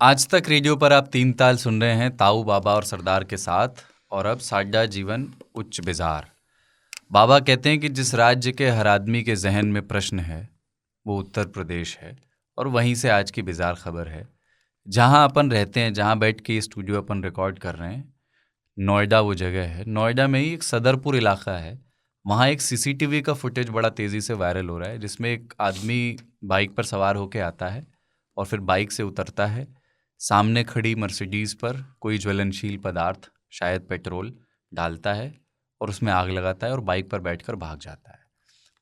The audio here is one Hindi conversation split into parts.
आज तक रेडियो पर आप तीन ताल सुन रहे हैं ताऊ बाबा और सरदार के साथ, और अब साडा जीवन उच्च बिजार। बाबा कहते हैं कि जिस राज्य के हर आदमी के जहन में प्रश्न है वो उत्तर प्रदेश है, और वहीं से आज की बिजार खबर है। जहां अपन रहते हैं, जहां बैठ के ये स्टूडियो अपन रिकॉर्ड कर रहे हैं, नोएडा वो जगह है। नोएडा में ही एक सदरपुर इलाका है, वहाँ एक सीसीटीवी का फुटेज बड़ा तेज़ी से वायरल हो रहा है, जिसमें एक आदमी बाइक पर सवार होकर आता है और फिर बाइक से उतरता है। सामने खड़ी मर्सिडीज़ पर कोई ज्वलनशील पदार्थ, शायद पेट्रोल, डालता है और उसमें आग लगाता है और बाइक पर बैठकर भाग जाता है।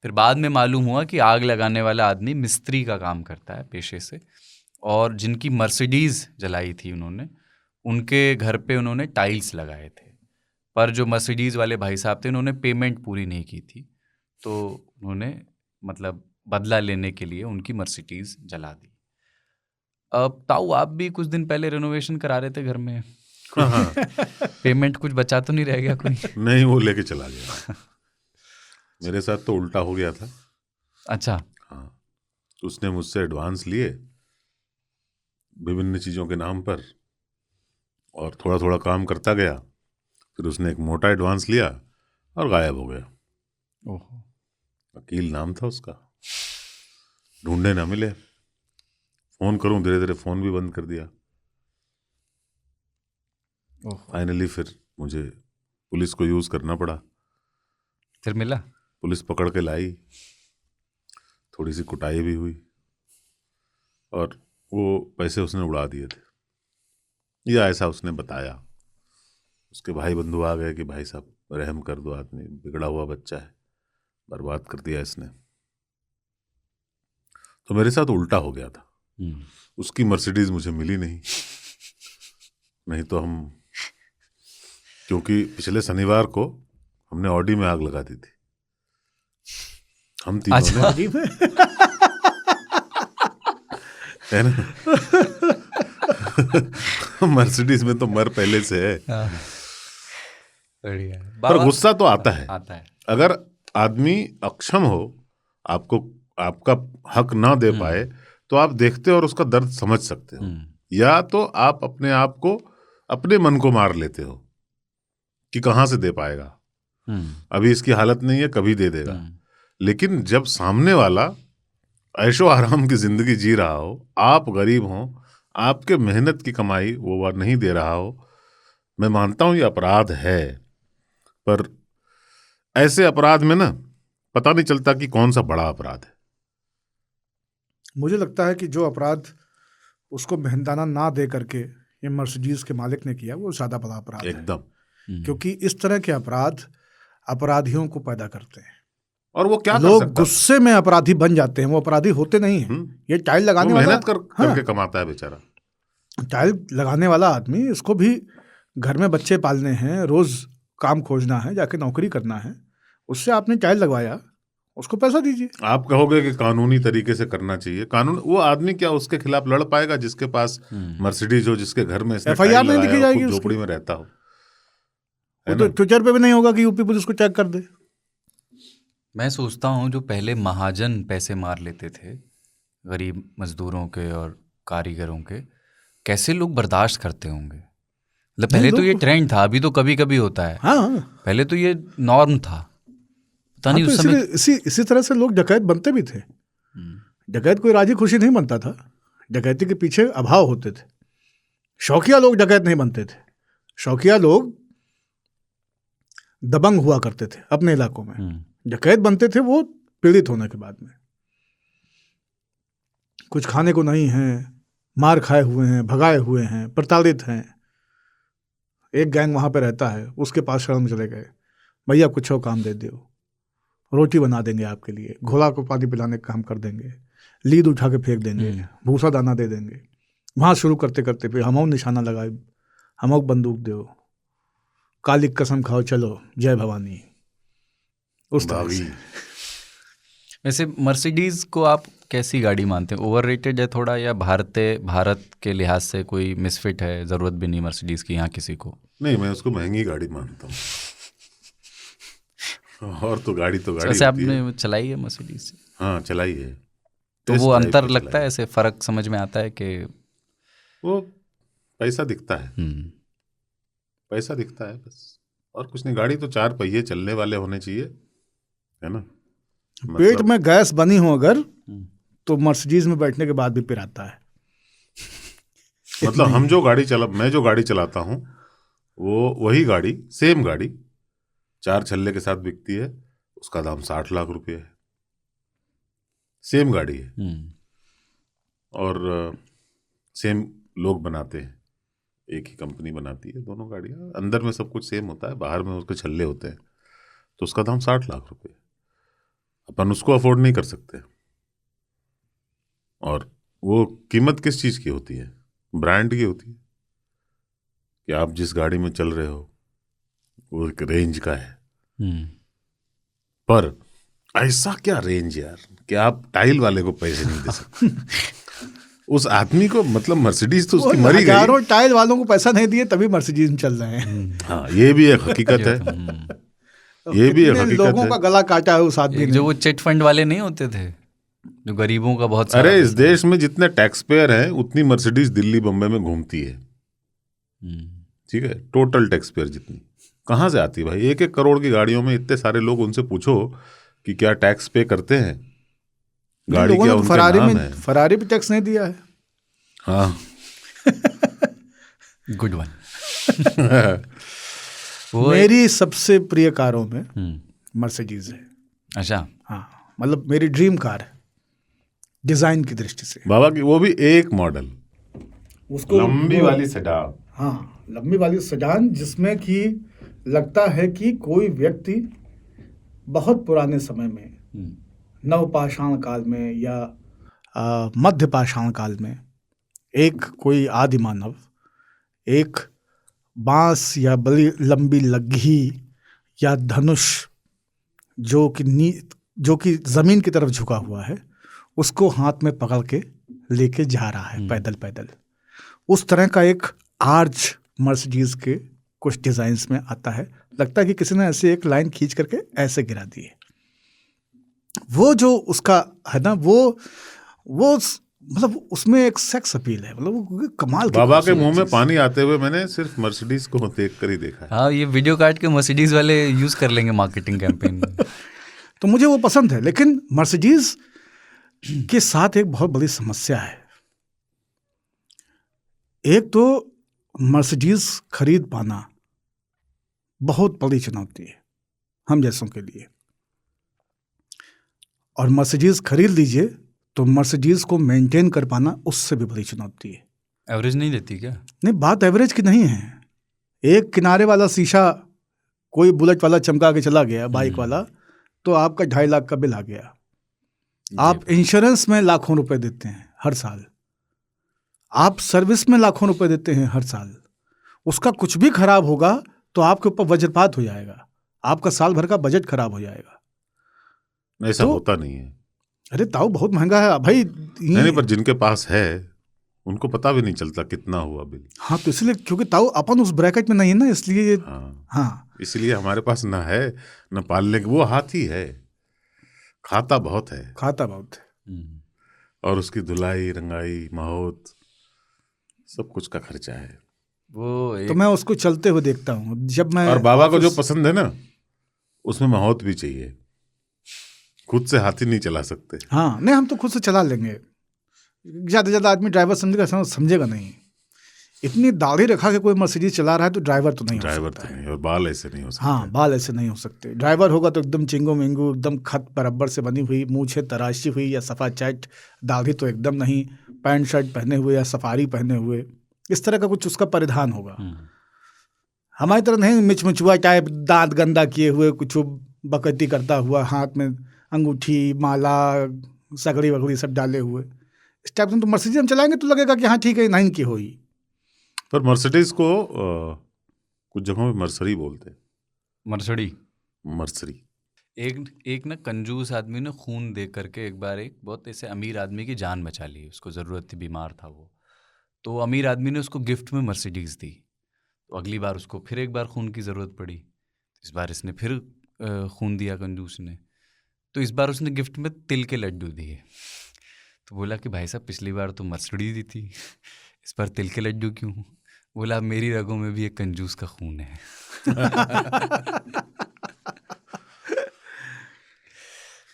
फिर बाद में मालूम हुआ कि आग लगाने वाला आदमी मिस्त्री का काम करता है पेशे से, और जिनकी मर्सिडीज़ जलाई थी उन्होंने, उनके घर पे उन्होंने टाइल्स लगाए थे। पर जो मर्सिडीज़ वाले भाई साहब थे, उन्होंने पेमेंट पूरी नहीं की थी, तो उन्होंने मतलब बदला लेने के लिए उनकी मर्सिडीज़ जला दी। अब ताऊ, आप भी कुछ दिन पहले रेनोवेशन करा रहे थे घर में। हाँ। पेमेंट कुछ बचा तो नहीं रह गया कोई? नहीं, वो लेके चला गया। मेरे साथ तो उल्टा हो गया था। अच्छा। हाँ, उसने मुझसे एडवांस लिए विभिन्न चीज़ों के नाम पर, और थोड़ा थोड़ा काम करता गया। फिर उसने एक मोटा एडवांस लिया और गायब हो गया। ओहो। वकील नाम था उसका, ढूंढे ना मिले। फ़ोन करूं, धीरे धीरे फ़ोन भी बंद कर दिया। फाइनली फिर मुझे पुलिस को यूज़ करना पड़ा। फिर मिला? पुलिस पकड़ के लाई, थोड़ी सी कुटाई भी हुई, और वो पैसे उसने उड़ा दिए थे, या ऐसा उसने बताया। उसके भाई बंधु आ गए कि भाई साहब रहम कर दो, आदमी बिगड़ा हुआ बच्चा है, बर्बाद कर दिया इसने। तो मेरे साथ उल्टा हो गया था। उसकी मर्सिडीज मुझे मिली नहीं तो हम, क्योंकि पिछले शनिवार को हमने ऑडी में आग लगा दी थी, हम तीनों ने। ऑडी में? है ना? मर्सिडीज में तो मर पहले से है। बढ़िया। पर गुस्सा तो आता है। अगर आदमी अक्षम हो, आपको आपका हक ना दे पाए, तो आप देखते हो और उसका दर्द समझ सकते हो, या तो आप अपने आप को, अपने मन को मार लेते हो कि कहाँ से दे पाएगा, अभी इसकी हालत नहीं है, कभी दे देगा। लेकिन जब सामने वाला ऐशो आराम की जिंदगी जी रहा हो, आप गरीब हो, आपके मेहनत की कमाई वो नहीं दे रहा हो, मैं मानता हूं ये अपराध है। पर ऐसे अपराध में ना पता नहीं चलता कि कौन सा बड़ा अपराध है। मुझे लगता है कि जो अपराध उसको मेहनताना ना दे करके ये मर्सिडीज के मालिक ने किया, वो ज्यादा बड़ा अपराध है एकदम। क्योंकि इस तरह के अपराध अपराधियों को पैदा करते हैं, और वो क्या लोग कर सकता गुस्से में अपराधी बन जाते हैं, वो अपराधी होते नहीं हैं। ये टाइल लगाने वाला मेहनत करके कमाता है बेचारा। टाइल लगाने वाला आदमी, इसको भी घर में बच्चे पालने हैं, रोज काम खोजना है, जाके नौकरी करना है, उससे आपने टाइल लगवाया, उसको पैसा दीजिए। आप कहोगे कि कानूनी तरीके से करना चाहिए। कानून, वो आदमी क्या उसके खिलाफ लड़ पाएगा जिसके पास मर्सिडीज हो, जिसके घर में FIR नहीं लिखी जाएगी, झोपड़ी में रहता हो? वो तो ट्विटर पे भी नहीं होगा कि यूपी पुलिस को चेक कर दे। मैं सोचता हूँ जो पहले महाजन पैसे मार लेते थे गरीब मजदूरों के और कारीगरों के, कैसे लोग बर्दाश्त करते होंगे। मतलब पहले तो ये ट्रेंड था, अभी तो कभी कभी होता है। हाँ, पहले तो ये नॉर्म था। पता नहीं तो उस समय इसी तरह से लोग डकैत बनते भी थे। डकैत कोई राजी खुशी नहीं बनता था, डकैती के पीछे अभाव होते थे। शौकिया लोग डकैत नहीं बनते थे, शौकिया लोग दबंग हुआ करते थे अपने इलाकों में। डकैत बनते थे वो पीड़ित होने के बाद में, कुछ खाने को नहीं है, मार खाए हुए हैं, भगाए हुए हैं, प्रताड़ित हैं। एक गैंग वहां पे रहता है, उसके पास शरण में चले गए, भैया कुछ और काम दे दो, रोटी बना देंगे आपके लिए, घोड़ा को पानी पिलाने का काम कर देंगे, लीद उठा के फेंक देंगे, भूसा दाना दे देंगे। वहां शुरू करते करते फिर हमो निशाना लगाए, हमो बंदूक दो, काली कसम खाओ, चलो जय भवानी, उस तरह से। वैसे मर्सिडीज को आप कैसी गाड़ी मानते हैं? ओवररेटेड है थोड़ा, या भारत के लिहाज से कोई मिसफिट है, जरूरत भी नहीं मर्सिडीज की यहाँ किसी को? नहीं, मैं उसको महंगी गाड़ी मानता हूँ। और तो गाड़ी वैसे आपने चलाई है मर्सिडीज से? हाँ, चलाई है। तो वो अंतर लगता है, ऐसे फर्क समझ में आता है कि वो पैसा दिखता है, पैसा दिखता है बस, और कुछ नहीं। गाड़ी तो 4 पहिए चलने वाले होने चाहिए, है ना। पेट में गैस बनी हो अगर तो मर्सिडीज में बैठने के बाद भी पिराता है। मतलब मैं जो गाड़ी चलाता हूँ वो वही गाड़ी, सेम गाड़ी 4 छल्ले के साथ बिकती है, उसका दाम 60 लाख रुपए है। सेम गाड़ी है और सेम लोग बनाते हैं, एक ही कंपनी बनाती है दोनों गाड़ियाँ। अंदर में सब कुछ सेम होता है, बाहर में उसके छल्ले होते हैं, तो उसका दाम 60 लाख रुपए है। अपन उसको अफोर्ड नहीं कर सकते। और वो कीमत किस चीज़ की होती है? ब्रांड की होती है कि आप जिस गाड़ी में चल रहे हो वो एक रेंज का है। पर ऐसा क्या रेंज यार कि आप टाइल वाले को पैसे नहीं दे सकते। उस आदमी को, मतलब मर्सिडीज तो उसकी मरी गई। हजारों टाइल वालों को पैसा नहीं दिए तभी मर्सिडीज में चल रहे हैं। हाँ, ये भी एक हकीकत है। ये भी एक हकीकत लोगों का गला काटा है उस आदमी ने। जो वो चिट फंड वाले नहीं होते थे जो गरीबों का बहुत सारा। अरे इस देश में जितने टैक्स पेयर हैं उतनी मर्सिडीज दिल्ली बम्बई में घूमती है, ठीक है। टोटल टैक्स पेयर जितनी कहाँ से आती है भाई? 1-1 करोड़ की गाड़ियों में इतने सारे लोग, उनसे पूछो कि क्या टैक्स पे करते हैं? गाड़ी क्या उनके नाम है? फरारी भी टैक्स नहीं दिया है। हाँ गुड वन। मेरी सबसे प्रिय कारों में मर्सिडीज है। अच्छा। हाँ, मतलब मेरी ड्रीम कार है डिजाइन की दृष्टि से। बाबा की वो भी एक मॉडल, उसको लंबी वाली सेडान। हाँ, लंबी वाली सेडान, जिसमें कि लगता है कि कोई व्यक्ति बहुत पुराने समय में, नवपाषाण काल में या मध्य पाषाण काल में, एक कोई आदि मानव एक बांस या बड़ी लंबी लग्घी या धनुष जो कि जमीन की तरफ झुका हुआ है, उसको हाथ में पकड़ के लेके जा रहा है पैदल पैदल। उस तरह का एक आर्च मर्सिडीज के कुछ डिजाइन्स में आता है। लगता है कि किसी ने ऐसे एक लाइन खींच करके ऐसे गिरा दी है। वो जो उसका है ना, वो मतलब उसमें एक सेक्स अपील है, मतलब वो कमाल। बाबा के मुंह में पानी आते हुए मैंने सिर्फ मर्सिडीज को देख कर ही देखा है। हाँ, ये वीडियो काट के मर्सिडीज वाले यूज कर लेंगे मार्केटिंग कैंपेन में। तो मुझे वो पसंद है, लेकिन मर्सिडीज के साथ एक बहुत बड़ी समस्या है। एक तो मर्सिडीज खरीद पाना बहुत बड़ी चुनौती है हम जैसों के लिए। और मर्सिडीज खरीद लीजिए तो मर्सिडीज को मेंटेन कर पाना उससे भी बड़ी चुनौती है। एवरेज नहीं देती क्या? नहीं, बात एवरेज की नहीं है। एक किनारे वाला शीशा कोई बुलेट वाला चमका के चला गया, बाइक वाला, तो आपका 2.5 लाख का बिल आ गया। आप इंश्योरेंस में लाखों रुपए देते हैं हर साल, आप सर्विस में लाखों रुपए देते हैं हर साल। उसका कुछ भी खराब होगा तो आपके ऊपर वज्रपात हो जाएगा, आपका साल भर का बजट खराब हो जाएगा। ऐसा होता नहीं है। अरे ताऊ, बहुत महंगा है भाई। नहीं, पर जिनके पास है उनको पता भी नहीं चलता कितना हुआ बिल। हाँ, तो इसलिए, क्योंकि ताऊ अपन उस ब्रैकेट में नहीं है ना, इसलिए। हाँ, इसलिए हमारे पास ना है न पालने की। वो हाथी है, खाता बहुत है। और उसकी धुलाई, रंगाई, महोत, सब कुछ का खर्चा है। तो मैं उसको चलते हुए देखता हूँ जब मैं। और बाबा को जो पसंद है ना, उसमें महोत भी चाहिए। खुद से हाथी नहीं चला सकते। हाँ, नहीं, हम तो खुद से चला लेंगे। ज़्यादा से ज़्यादा आदमी ड्राइवर समझेगा नहीं। इतनी दाढ़ी रखा के कोई मर्सिडीज चला रहा है तो ड्राइवर तो नहीं हो सकता। और बाल ऐसे नहीं हो सकते। हाँ, बाल ऐसे नहीं हो सकते। ड्राइवर होगा तो एकदम चिंगू मिंगू, एकदम खत बराबर से बनी हुई, मूछें तराशी हुई या सफ़ा चैट, दाढ़ी तो एकदम नहीं, पैंट शर्ट पहने हुए या सफारी पहने हुए, इस तरह का कुछ उसका परिधान होगा। हमारी तरह नहीं मिचमुचुआ टाइप, दांत गंदा किए हुए, कुछ बकैती करता हुआ, हाथ में अंगूठी, माला, सगड़ी वगड़ी सब डाले हुए। इस टाइप से तो मर्सिडीज हम चलाएंगे तो लगेगा कि हाँ ठीक है, 9 की होगी। पर मर्सिडीज को कुछ जगहों में मर्सरी बोलते हैं। मर्सरी। एक ना कंजूस आदमी ने खून दे करके एक बार एक बहुत ऐसे अमीर आदमी की जान बचा ली। उसको ज़रूरत थी, बीमार था वो, तो अमीर आदमी ने उसको गिफ्ट में मर्सिडीज दी। तो अगली बार उसको फिर एक बार खून की ज़रूरत पड़ी, इस बार इसने फिर खून दिया कंजूस ने, तो इस बार उसने गिफ्ट में तिल के लड्डू दिए। तो बोला कि भाई साहब, पिछली बार तो मर्सिडीज दी थी, इस पर तिल के लड्डू क्यों? बोला मेरी रगों में भी एक कंजूस का खून है।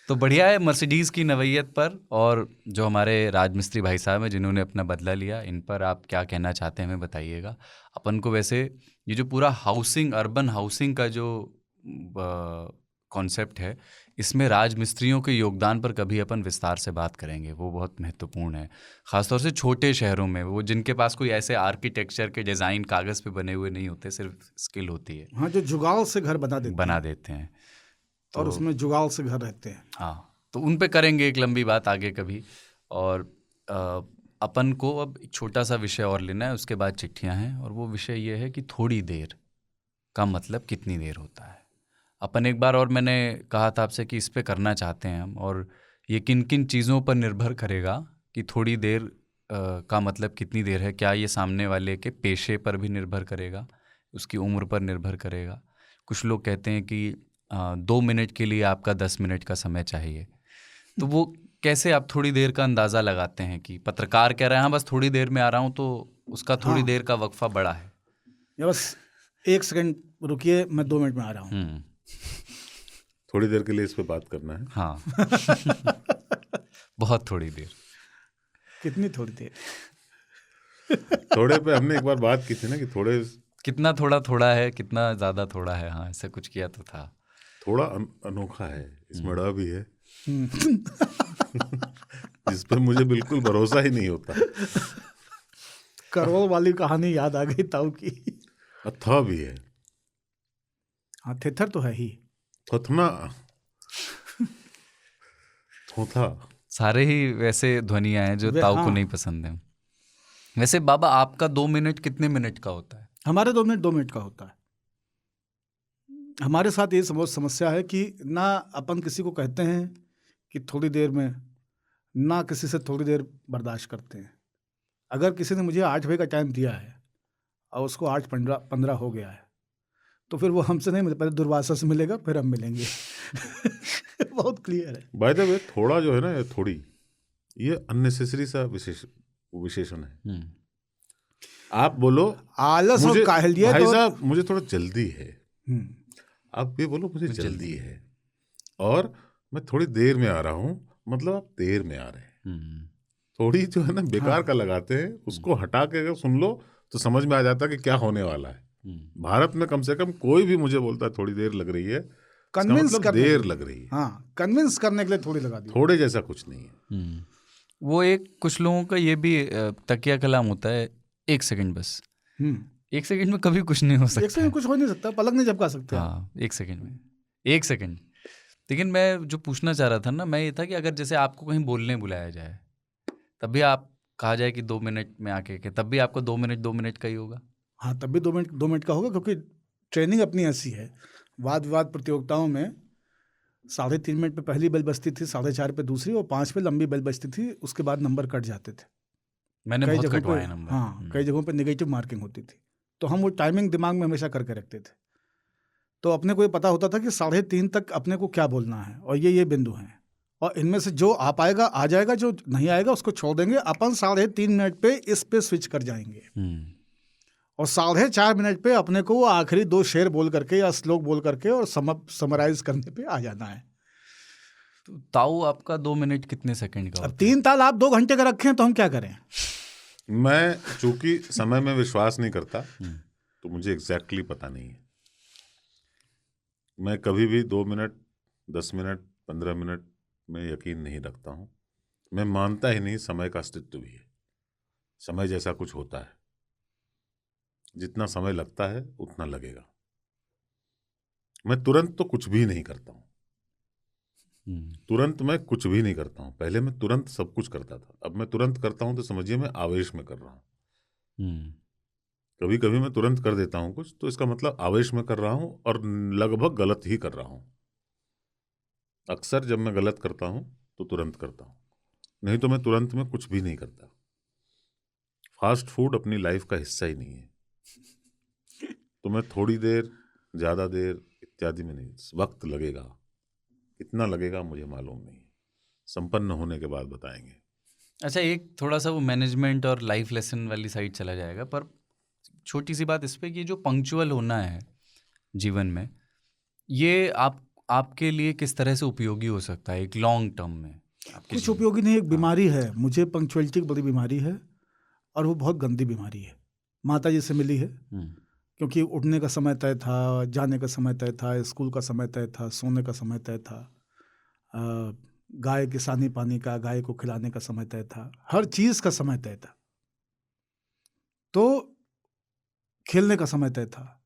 तो बढ़िया है मर्सिडीज़ की नवैयत पर, और जो हमारे राजमिस्त्री भाई साहब हैं जिन्होंने अपना बदला लिया, इन पर आप क्या कहना चाहते हैं हमें बताइएगा। अपन को वैसे ये जो पूरा हाउसिंग, अर्बन हाउसिंग का जो कॉन्सेप्ट है, इसमें राजमिस्त्रियों के योगदान पर कभी अपन विस्तार से बात करेंगे। वो बहुत महत्वपूर्ण है, ख़ासतौर से छोटे शहरों में, वो जिनके पास कोई ऐसे आर्किटेक्चर के डिज़ाइन कागज़ पे बने हुए नहीं होते, सिर्फ स्किल होती है। हाँ, जो जुगाड़ से घर बना देते हैं तो, और उसमें जुगाड़ से घर रहते हैं। हाँ, तो उन पे करेंगे एक लंबी बात आगे कभी। और अपन को अब एक छोटा सा विषय और लेना है, उसके बाद चिट्ठियाँ हैं, और वो विषय ये है कि थोड़ी देर का मतलब कितनी देर होता है। अपन एक बार और मैंने कहा था आपसे कि इस पे करना चाहते हैं हम, और ये किन किन चीज़ों पर निर्भर करेगा कि थोड़ी देर का मतलब कितनी देर है। क्या ये सामने वाले के पेशे पर भी निर्भर करेगा, उसकी उम्र पर निर्भर करेगा। कुछ लोग कहते हैं कि 2 मिनट के लिए आपका 10 मिनट का समय चाहिए। तो वो कैसे आप थोड़ी देर का अंदाज़ा लगाते हैं कि पत्रकार कह रहे हैं हाँ बस थोड़ी देर में आ रहा हूँ, तो उसका थोड़ी देर का वक्फा बड़ा है, या बस 1 सेकंड रुकिए मैं 2 मिनट में आ रहा हूँ। थोड़ी देर के लिए इस पे बात करना है। हाँ। बहुत थोड़ी देर। कितनी थोड़ी देर? थोड़े पे हमने एक बार बात की थी ना कि थोड़े कितना थोड़ा है, कितना ज़्यादा थोड़ा है। हाँ, ऐसा कुछ किया तो था। थोड़ा अनोखा है, इसमें ड़ भी है जिस पर मुझे बिल्कुल भरोसा ही नहीं होता। करोल वाली कहानी याद आ गई ताऊ की। था भी है। हाँ, थेथर तो है ही। थोथना थोथा, सारे ही वैसे ध्वनियाँ हैं जो ताऊ को नहीं पसंद है। वैसे बाबा आपका 2 मिनट कितने मिनट का होता है? हमारे 2 मिनट का होता है। हमारे साथ ये समस्या है कि ना अपन किसी को कहते हैं कि थोड़ी देर में, ना किसी से थोड़ी देर बर्दाश्त करते हैं। अगर किसी ने मुझे 8 बजे का टाइम दिया है और उसको 8:15 हो गया है, तो फिर वो हमसे नहीं मिले, पहले दुर्वासा से मिलेगा, फिर हम मिलेंगे। बहुत क्लियर है। बाय द वे, थोड़ा जो है ना, थोड़ी, ये अननेसेसरी सा विशेषण है। आप बोलो आलस और काहलियत, भाई साहब मुझे थोड़ा जल्दी है, आप ये बोलो मुझे जल्दी है, और मैं थोड़ी देर में आ रहा हूँ, मतलब आप देर में आ रहे हैं। थोड़ी जो है ना बेकार का लगाते हैं, उसको हटा के अगर सुन लो तो समझ में आ जाता है कि क्या होने वाला है। भारत में कम से कम कोई भी मुझे बोलता है थोड़ी देर लग रही है, कन्विंस मतलब देर लग रही है। हाँ, कन्विंस करने के लिए थोड़ी लगा दी। थोड़े जैसा कुछ नहीं है। वो एक कुछ लोगों का ये भी तकिया कलाम होता है, 1 सेकंड बस। 1 सेकंड में कभी कुछ नहीं हो सकता। 1 सेकंड कुछ हो नहीं सकता, पलक नहीं झपका सकते। हाँ, 1 सेकंड में 1 सेकंड। लेकिन मैं जो पूछना चाह रहा था ना, मैं ये था कि अगर जैसे आपको कहीं बोलने बुलाया जाए, तब भी आप कहा जाए कि 2 मिनट में आके के, तब भी आपको 2 मिनट का ही होगा। हाँ, तब भी 2 मिनट का होगा, क्योंकि ट्रेनिंग अपनी ऐसी है। वाद विवाद प्रतियोगिताओं में 3.5 मिनट पे पहली बेल बजती थी, 4:30 पे दूसरी, और 5 पे लंबी बेल बजती थी। उसके बाद नंबर कट जाते थे। मैंने बहुत कटवाए नंबर। हाँ, कई जगहों पे नेगेटिव मार्किंग होती थी, तो हम वो टाइमिंग दिमाग में हमेशा करके रखते थे। तो अपने को ये पता होता था कि 3:30 तक अपने को क्या बोलना है, और ये बिंदु हैं, और इनमें से जो आ पाएगा आ जाएगा, जो नहीं आएगा उसको छोड़ देंगे। अपन 3.5 मिनट पे इस पे स्विच कर जाएंगे, और 4.5 मिनट पे अपने को वो आखिरी 2 शेर बोल करके या श्लोक बोल करके और समराइज करने पे आ जाना है। तो ताऊ आपका 2 मिनट कितने सेकंड का? अब 3 ताल आप 2 घंटे का रखें तो हम क्या करें? मैं चूंकि समय में विश्वास नहीं करता, तो मुझे एग्जैक्टली पता नहीं है। मैं कभी भी 2 मिनट, 10 मिनट, 15 मिनट में यकीन नहीं रखता हूँ। मैं मानता ही नहीं समय का अस्तित्व भी है। समय जैसा कुछ होता है, जितना समय लगता है उतना लगेगा। मैं तुरंत तो कुछ भी नहीं करता हूँ। तुरंत मैं कुछ भी नहीं करता हूँ। पहले मैं तुरंत सब कुछ करता था, अब मैं तुरंत करता हूँ तो समझिए मैं आवेश में कर रहा हूँ। कभी कभी मैं तुरंत कर देता हूँ कुछ, तो इसका मतलब आवेश में कर रहा हूँ, और लगभग गलत ही कर रहा हूँ। अक्सर जब मैं गलत करता हूँ तो तुरंत करता हूँ, नहीं तो मैं तुरंत में कुछ भी नहीं करता। फास्ट फूड अपनी लाइफ का हिस्सा ही नहीं है। तो मैं थोड़ी देर, ज़्यादा देर इत्यादि में नहीं, वक्त लगेगा। कितना लगेगा मुझे मालूम नहीं, संपन्न होने के बाद बताएंगे। अच्छा, एक थोड़ा सा वो मैनेजमेंट और लाइफ लेसन वाली साइड चला जाएगा, पर छोटी सी बात इस पे कि जो पंक्चुअल होना है जीवन में, ये आपके लिए किस तरह से उपयोगी हो सकता है एक लॉन्ग टर्म में? कुछ उपयोगी नहीं, एक बीमारी है मुझे, पंक्चुअलिटी की बड़ी बीमारी है, और वो बहुत गंदी बीमारी है। माता जी से मिली है, क्योंकि उठने का समय तय था, जाने का समय तय था, स्कूल का समय तय था, सोने का समय तय था, गाय किसानी पानी का, गाय को खिलाने का समय तय था, हर चीज़ का समय तय था। तो खेलने का समय तय था,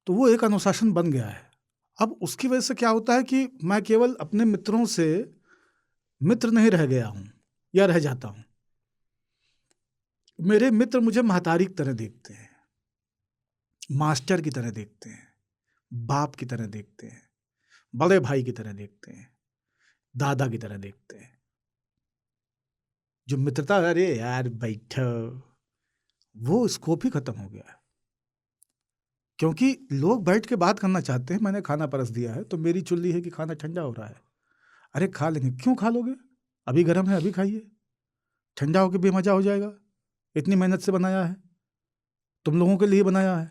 तो वो एक अनुशासन बन गया है। अब उसकी वजह से क्या होता है कि मैं केवल अपने मित्रों से मित्र नहीं रह गया हूं या रह जाता हूं। मेरे मित्र मुझे महतारी की तरह देखते हैं, मास्टर की तरह देखते हैं, बाप की तरह देखते हैं, बड़े भाई की तरह देखते हैं, दादा की तरह देखते हैं। जो मित्रता, अरे यार बैठो, वो स्कोप ही खत्म हो गया है। क्योंकि लोग बैठ के बात करना चाहते हैं। मैंने खाना परस दिया है तो मेरी चुल्ली है कि खाना ठंडा हो रहा है, अरे खा लेंगे। क्यों खा लोगे? अभी गर्म है, अभी खाइए, ठंडा होकर बेमजा हो जाएगा। इतनी मेहनत से बनाया है, तुम लोगों के लिए बनाया है,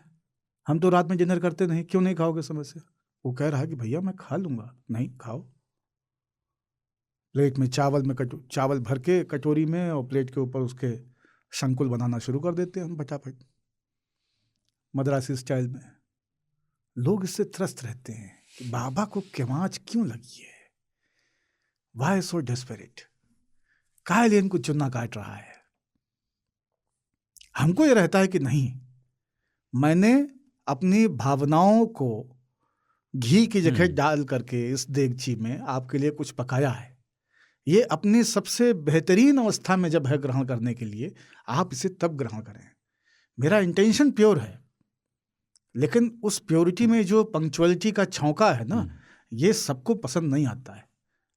हम तो रात में डिनर करते नहीं, क्यों नहीं खाओगे समय से? वो कह रहा है कि भैया मैं खा लूंगा। नहीं, खाओ। प्लेट में चावल भर के कटोरी में, और प्लेट के ऊपर उसके शंकुल बनाना शुरू कर देते हैं हम फटाफट, मद्रासी स्टाइल में। लोग इससे त्रस्त रहते हैं कि बाबा को केवांच क्यों लगी है, वाई सो डेस्परेट, काहे लिए इनको चुन्ना काट रहा है। हमको ये रहता है कि नहीं, मैंने अपनी भावनाओं को घी की जगह डाल करके इस देगची में आपके लिए कुछ पकाया है। ये अपनी सबसे बेहतरीन अवस्था में जब है ग्रहण करने के लिए, आप इसे तब ग्रहण करें। मेरा इंटेंशन प्योर है, लेकिन उस प्योरिटी में जो पंक्चुअलिटी का छौंका है ना, ये सबको पसंद नहीं आता है,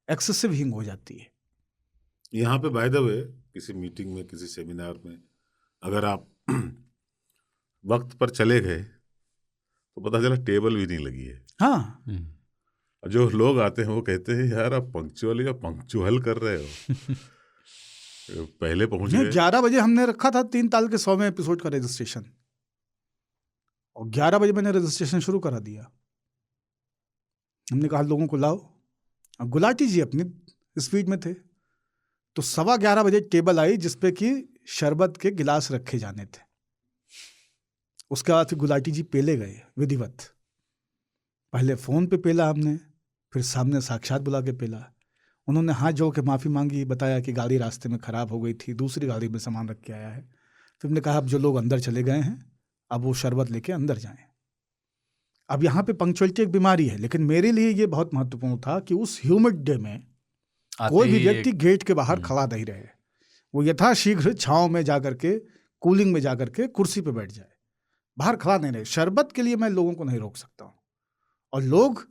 एक्सेसिव हींग हो जाती है। यहाँ पे बाय द वे, किसी मीटिंग में, किसी सेमिनार में अगर आप वक्त पर चले गए तो पता चला टेबल भी नहीं लगी है। हाँ, जो लोग आते हैं वो कहते हैं यार आप पंक्चुअल या पंक्चुअल कर रहे हो। पहले पहुंच गए। 11 बजे हमने रखा था 3 ताल के 100वें एपिसोड का रजिस्ट्रेशन, और 11 बजे मैंने रजिस्ट्रेशन शुरू करा दिया। हमने कहा लोगों को लाओ। अब गुलाटी जी अपनी स्पीड में थे, तो 11:15 बजे टेबल आई जिसपे कि शरबत के गिलास रखे जाने थे। उसके बाद फिर गुलाटी जी पेले गए विधिवत। पहले फ़ोन पे पेला हमने, फिर सामने साक्षात बुला के पेला। उन्होंने हाथ जोड़ के माफ़ी मांगी, बताया कि गाड़ी रास्ते में ख़राब हो गई थी, दूसरी गाड़ी में सामान रख के आया है। फिर हमने कहा अब जो लोग अंदर चले गए हैं, अब वो शरबत लेके अंदर जाएं। अब यहाँ पे पंक्चुअलिटी एक बीमारी है, लेकिन मेरे लिए ये बहुत महत्वपूर्ण था कि उस ह्यूमिड डे में कोई भी व्यक्ति गेट के बाहर खड़ा नहीं रहे, वो यथाशीघ्र छाँव में जाकर के, कूलिंग में जाकर के कुर्सी पे बैठ जाए, बाहर खड़ा नहीं रहे। शरबत के लिए मैं लोगों को नहीं रोक सकता हूँ। और लोग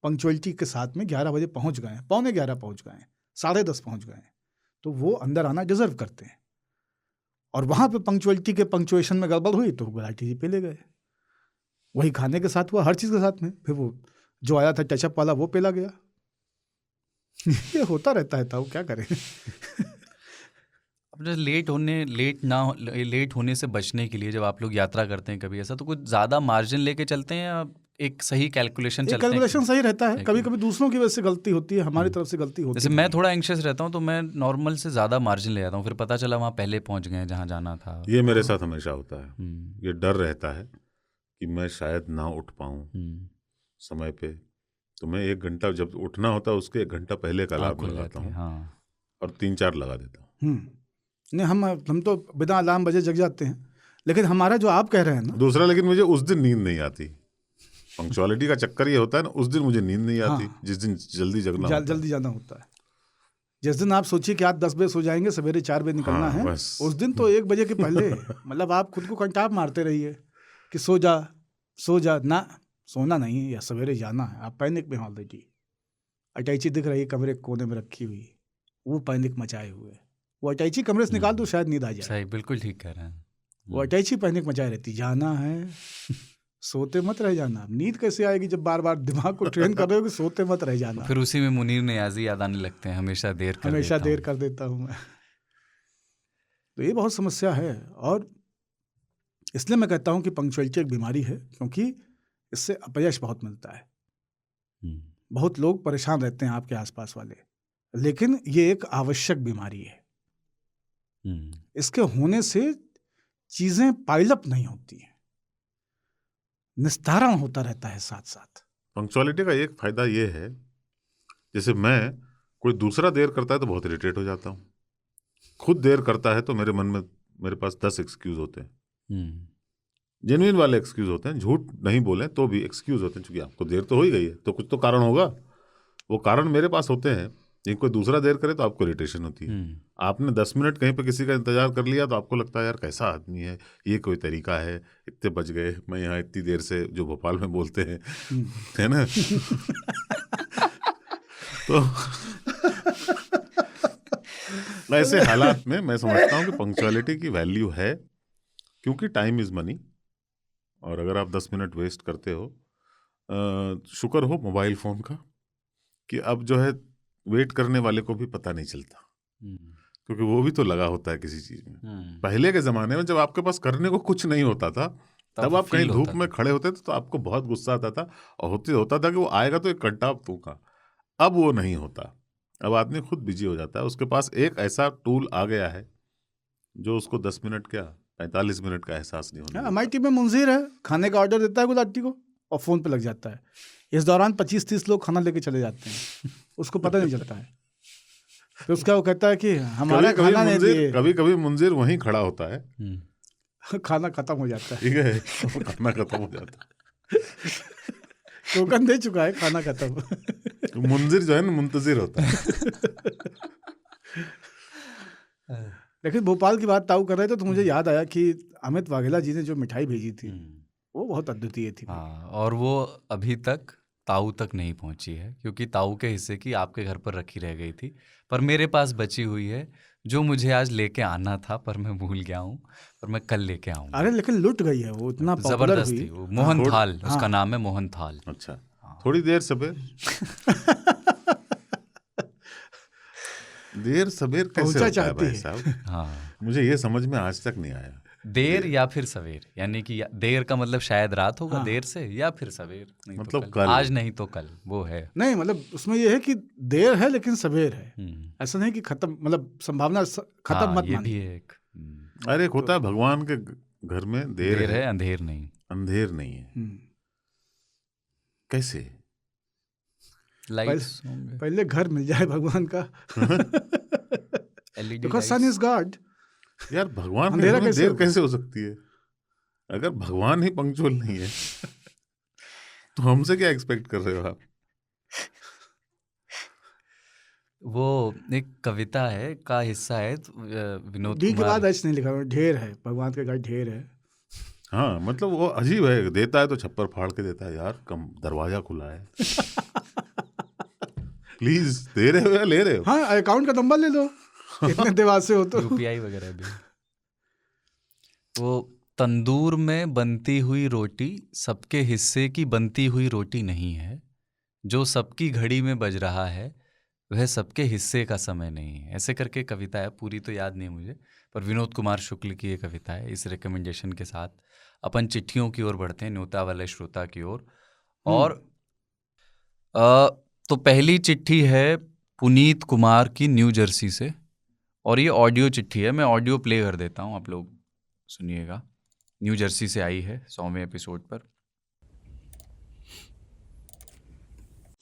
पंक्चुअलिटी के साथ में 11 बजे पहुँच गए, 11:15 पहुँच गए, 10:30 पहुँच गए, तो वो अंदर आना डिजर्व करते हैं। और वहाँ पे पंक्चुअलिटी के पंक्चुएशन में गड़बड़ हुई तो गुलाटी जी पे ले गए। वही खाने के साथ हुआ, हर चीज़ के साथ में। फिर वो जो आया था टचअप वाला वो पेला गया। ये होता रहता है, वो क्या करें। अब लेट होने से बचने के लिए जब आप लोग यात्रा करते हैं कभी ऐसा, तो कुछ ज़्यादा मार्जिन लेके चलते हैं या एक सही कैलकुलेशन चलते हैं? कैलकुलेशन सही रहता है। कभी कभी दूसरों की वजह से गलती होती है, हमारी तरफ से गलती होती है। जैसे मैं थोड़ा एंग्शियस रहता हूँ तो मैं नॉर्मल से ज़्यादा मार्जिन ले जाता हूँ, फिर पता चला वहाँ पहले पहुँच गए जहाँ जाना था। ये मेरे साथ हमेशा होता है। ये डर रहता है कि मैं शायद ना उठ पाऊँ समय पे, तो मैं 1 घंटा जब उठना होता है उसके 1 घंटा पहले का अलार्म लगाता हूँ। हाँ। और 3-4 लगा देता हूँ। नहीं, हम तो बिना अलार्म बजे जग जाते हैं। लेकिन हमारा जो आप कह रहे हैं ना, दूसरा, लेकिन मुझे उस दिन नींद नहीं आती। पंक्चुअलिटी का चक्कर ये होता है ना, उस दिन मुझे नींद नहीं आती। हाँ। जिस दिन जल्दी जाना होता है। जिस दिन आप सोचिए कि आप 10 बजे सो जाएंगे, सवेरे 4 बजे निकलना है, उस दिन तो 1 बजे के पहले मतलब आप खुद को कंटाप मारते रहिए कि सो जा ना, सोना नहीं या सवेरे जाना है। आप पैनिक में ऑलरेडी। अटैची दिख रही है कमरे कोने में रखी हुई, वो पैनिक मचाए हुए। वो अटैची कमरे से निकाल दो, शायद नींद आ जाए। सही, बिल्कुल ठीक कह रहे हैं। वो अटैची पैनिक मचाए रहती, जाना है, सोते मत रह जाना। नींद कैसे आएगी जब बार बार दिमाग को ट्रेन कर रहे हो कि सोते मत रह जाना। फिर उसी में मुनीर नियाज़ी याद आने लगते हैं, हमेशा देर कर देता हूँ मैं। तो ये बहुत समस्या है, और इसलिए मैं कहता हूँ कि पंक्चुअलिटी एक बीमारी है, क्योंकि इससे अपयश बहुत मिलता है। बहुत लोग परेशान रहते हैं आपके आसपास वाले, लेकिन ये एक आवश्यक बीमारी है। इसके होने से चीजें पाइलअप नहीं होती हैं, निस्तारण होता रहता है साथ साथ। पंक्चुअलिटी का एक फायदा ये है, जैसे मैं, कोई दूसरा देर करता है तो बहुत इरिटेट हो जाता हूँ, खुद देर करता है तो मेरे मन में, मेरे पास 10 एक्सक्यूज होते हैं, जेन्युइन वाले एक्सक्यूज होते हैं, झूठ नहीं बोले तो भी एक्सक्यूज होते हैं, क्योंकि आपको देर तो हो ही गई है तो कुछ तो कारण होगा। वो कारण मेरे पास होते हैं। ये कोई दूसरा देर करे तो आपको इरिटेशन होती है। आपने 10 मिनट कहीं पे किसी का इंतजार कर लिया तो आपको लगता है यार कैसा आदमी है, ये कोई तरीका है, इतने बज गए, मैं यहाँ इतनी देर से, जो भोपाल में बोलते हैं, है ना। तो ऐसे हालात में मैं समझता हूँ कि पंक्चुअलिटी की वैल्यू है, क्योंकि टाइम इज मनी। और अगर आप 10 मिनट वेस्ट करते हो, शुक्र हो मोबाइल फ़ोन का कि अब जो है वेट करने वाले को भी पता नहीं चलता, क्योंकि वो भी तो लगा होता है किसी चीज़ में। पहले के ज़माने में जब आपके पास करने को कुछ नहीं होता था, तब आप कहीं धूप में खड़े होते थे तो आपको बहुत गुस्सा आता था, और होता था कि वो आएगा तो एक कट्टा फूंका। अब वो नहीं होता, अब आदमी खुद बिजी हो जाता है। उसके पास एक ऐसा टूल आ गया है जो उसको 10 मिनट क्या 45 मिनट का एहसास नहीं होता। हमारी टीम में मुंजीर है, खाने का ऑर्डर देता है गुलाटी को और फ़ोन पे लग जाता है। इस दौरान 25-30 लोग खाना लेके चले जाते हैं, उसको पता नहीं चलता है। फिर उसका वो कहता है कि हमारा खाना नहीं दिए। कभी कभी मुंजीर वहीं खड़ा होता है, खाना खत्म हो जाता है, ठीक है, खाना खत्म हो जाता है, टोकन दे चुका है, खाना खत्म। मुंजीर जो है ना मुंतजिर होता है। लेकिन भोपाल की बात ताऊ कर रहे थे तो मुझे याद आया कि अमित वाघेला जी ने जो मिठाई भेजी थी वो बहुत अद्वितीय थी। हाँ, और वो अभी तक ताऊ तक नहीं पहुंची है, क्योंकि ताऊ के हिस्से की आपके घर पर रखी रह गई थी, पर मेरे पास बची हुई है, जो मुझे आज लेके आना था पर मैं भूल गया हूँ, पर मैं कल लेके आऊँगा। अरे लेकिन लुट गई है वो, इतना पॉपुलर जबरदस्त हुई। थी वो, मोहन थाल उसका नाम है, मोहन थाल। अच्छा, थोड़ी देर सबेर देर सबेर कैसे होता है भाई साहब? हाँ, मुझे ये समझ में आज तक नहीं आया। देर या फिर सवेर, यानी कि देर का मतलब शायद रात होगा, देर से, या फिर सवेर, नहीं मतलब तो कल। आज नहीं तो कल, वो है नहीं, मतलब उसमें ये है कि देर है लेकिन सवेर है, ऐसा नहीं कि खत्म, मतलब संभावना खत्म मत ये मानिए। भी है एक। अरे एक होता है भगवान के घर में देर है, अंधेर नहीं, अंधेर नहीं है। कैसे? लाइट्स पहले घर मिल जाए भगवान का। LED sun is god. यार भगवान के घर में देर कैसे हो सकती है? अगर भगवान ही पंक्चुअल नहीं है तो हमसे क्या एक्सपेक्ट कर रहे हो आप? वो एक कविता है का हिस्सा है, विनोद डी के बाद ऐसे नहीं लिखा हुआ, ढेर है, भगवान के घर ढेर है। हाँ, मतलब वो अजीब है, देता है तो छप्पर फाड़ के देता है। यार कम दरवाजा खुला है, प्लीज दे रहे हो या ले रहे हो? हाँ, अकाउंट का नंबर ले लो, इतने देवार से हो तो। UPI वगैरह भी। वो तंदूर में बनती हुई रोटी सबके हिस्से की बनती हुई रोटी नहीं है, जो सबकी घड़ी में बज रहा है वह सबके हिस्से का समय नहीं है। ऐसे करके कविता है, पूरी तो याद नहीं मुझे, पर विनोद कुमार शुक्ल की ये कविता है। इस रिकमेंडेशन के साथ अपन चिट्ठियों की ओर बढ़ते हैं, न्योता वाले श्रोता की ओर। और तो पहली चिट्ठी है पुनीत कुमार की न्यू जर्सी से, और ये ऑडियो चिट्ठी है, मैं ऑडियो प्ले कर देता हूँ, आप लोग सुनिएगा। न्यू जर्सी से आई है 100वें एपिसोड पर।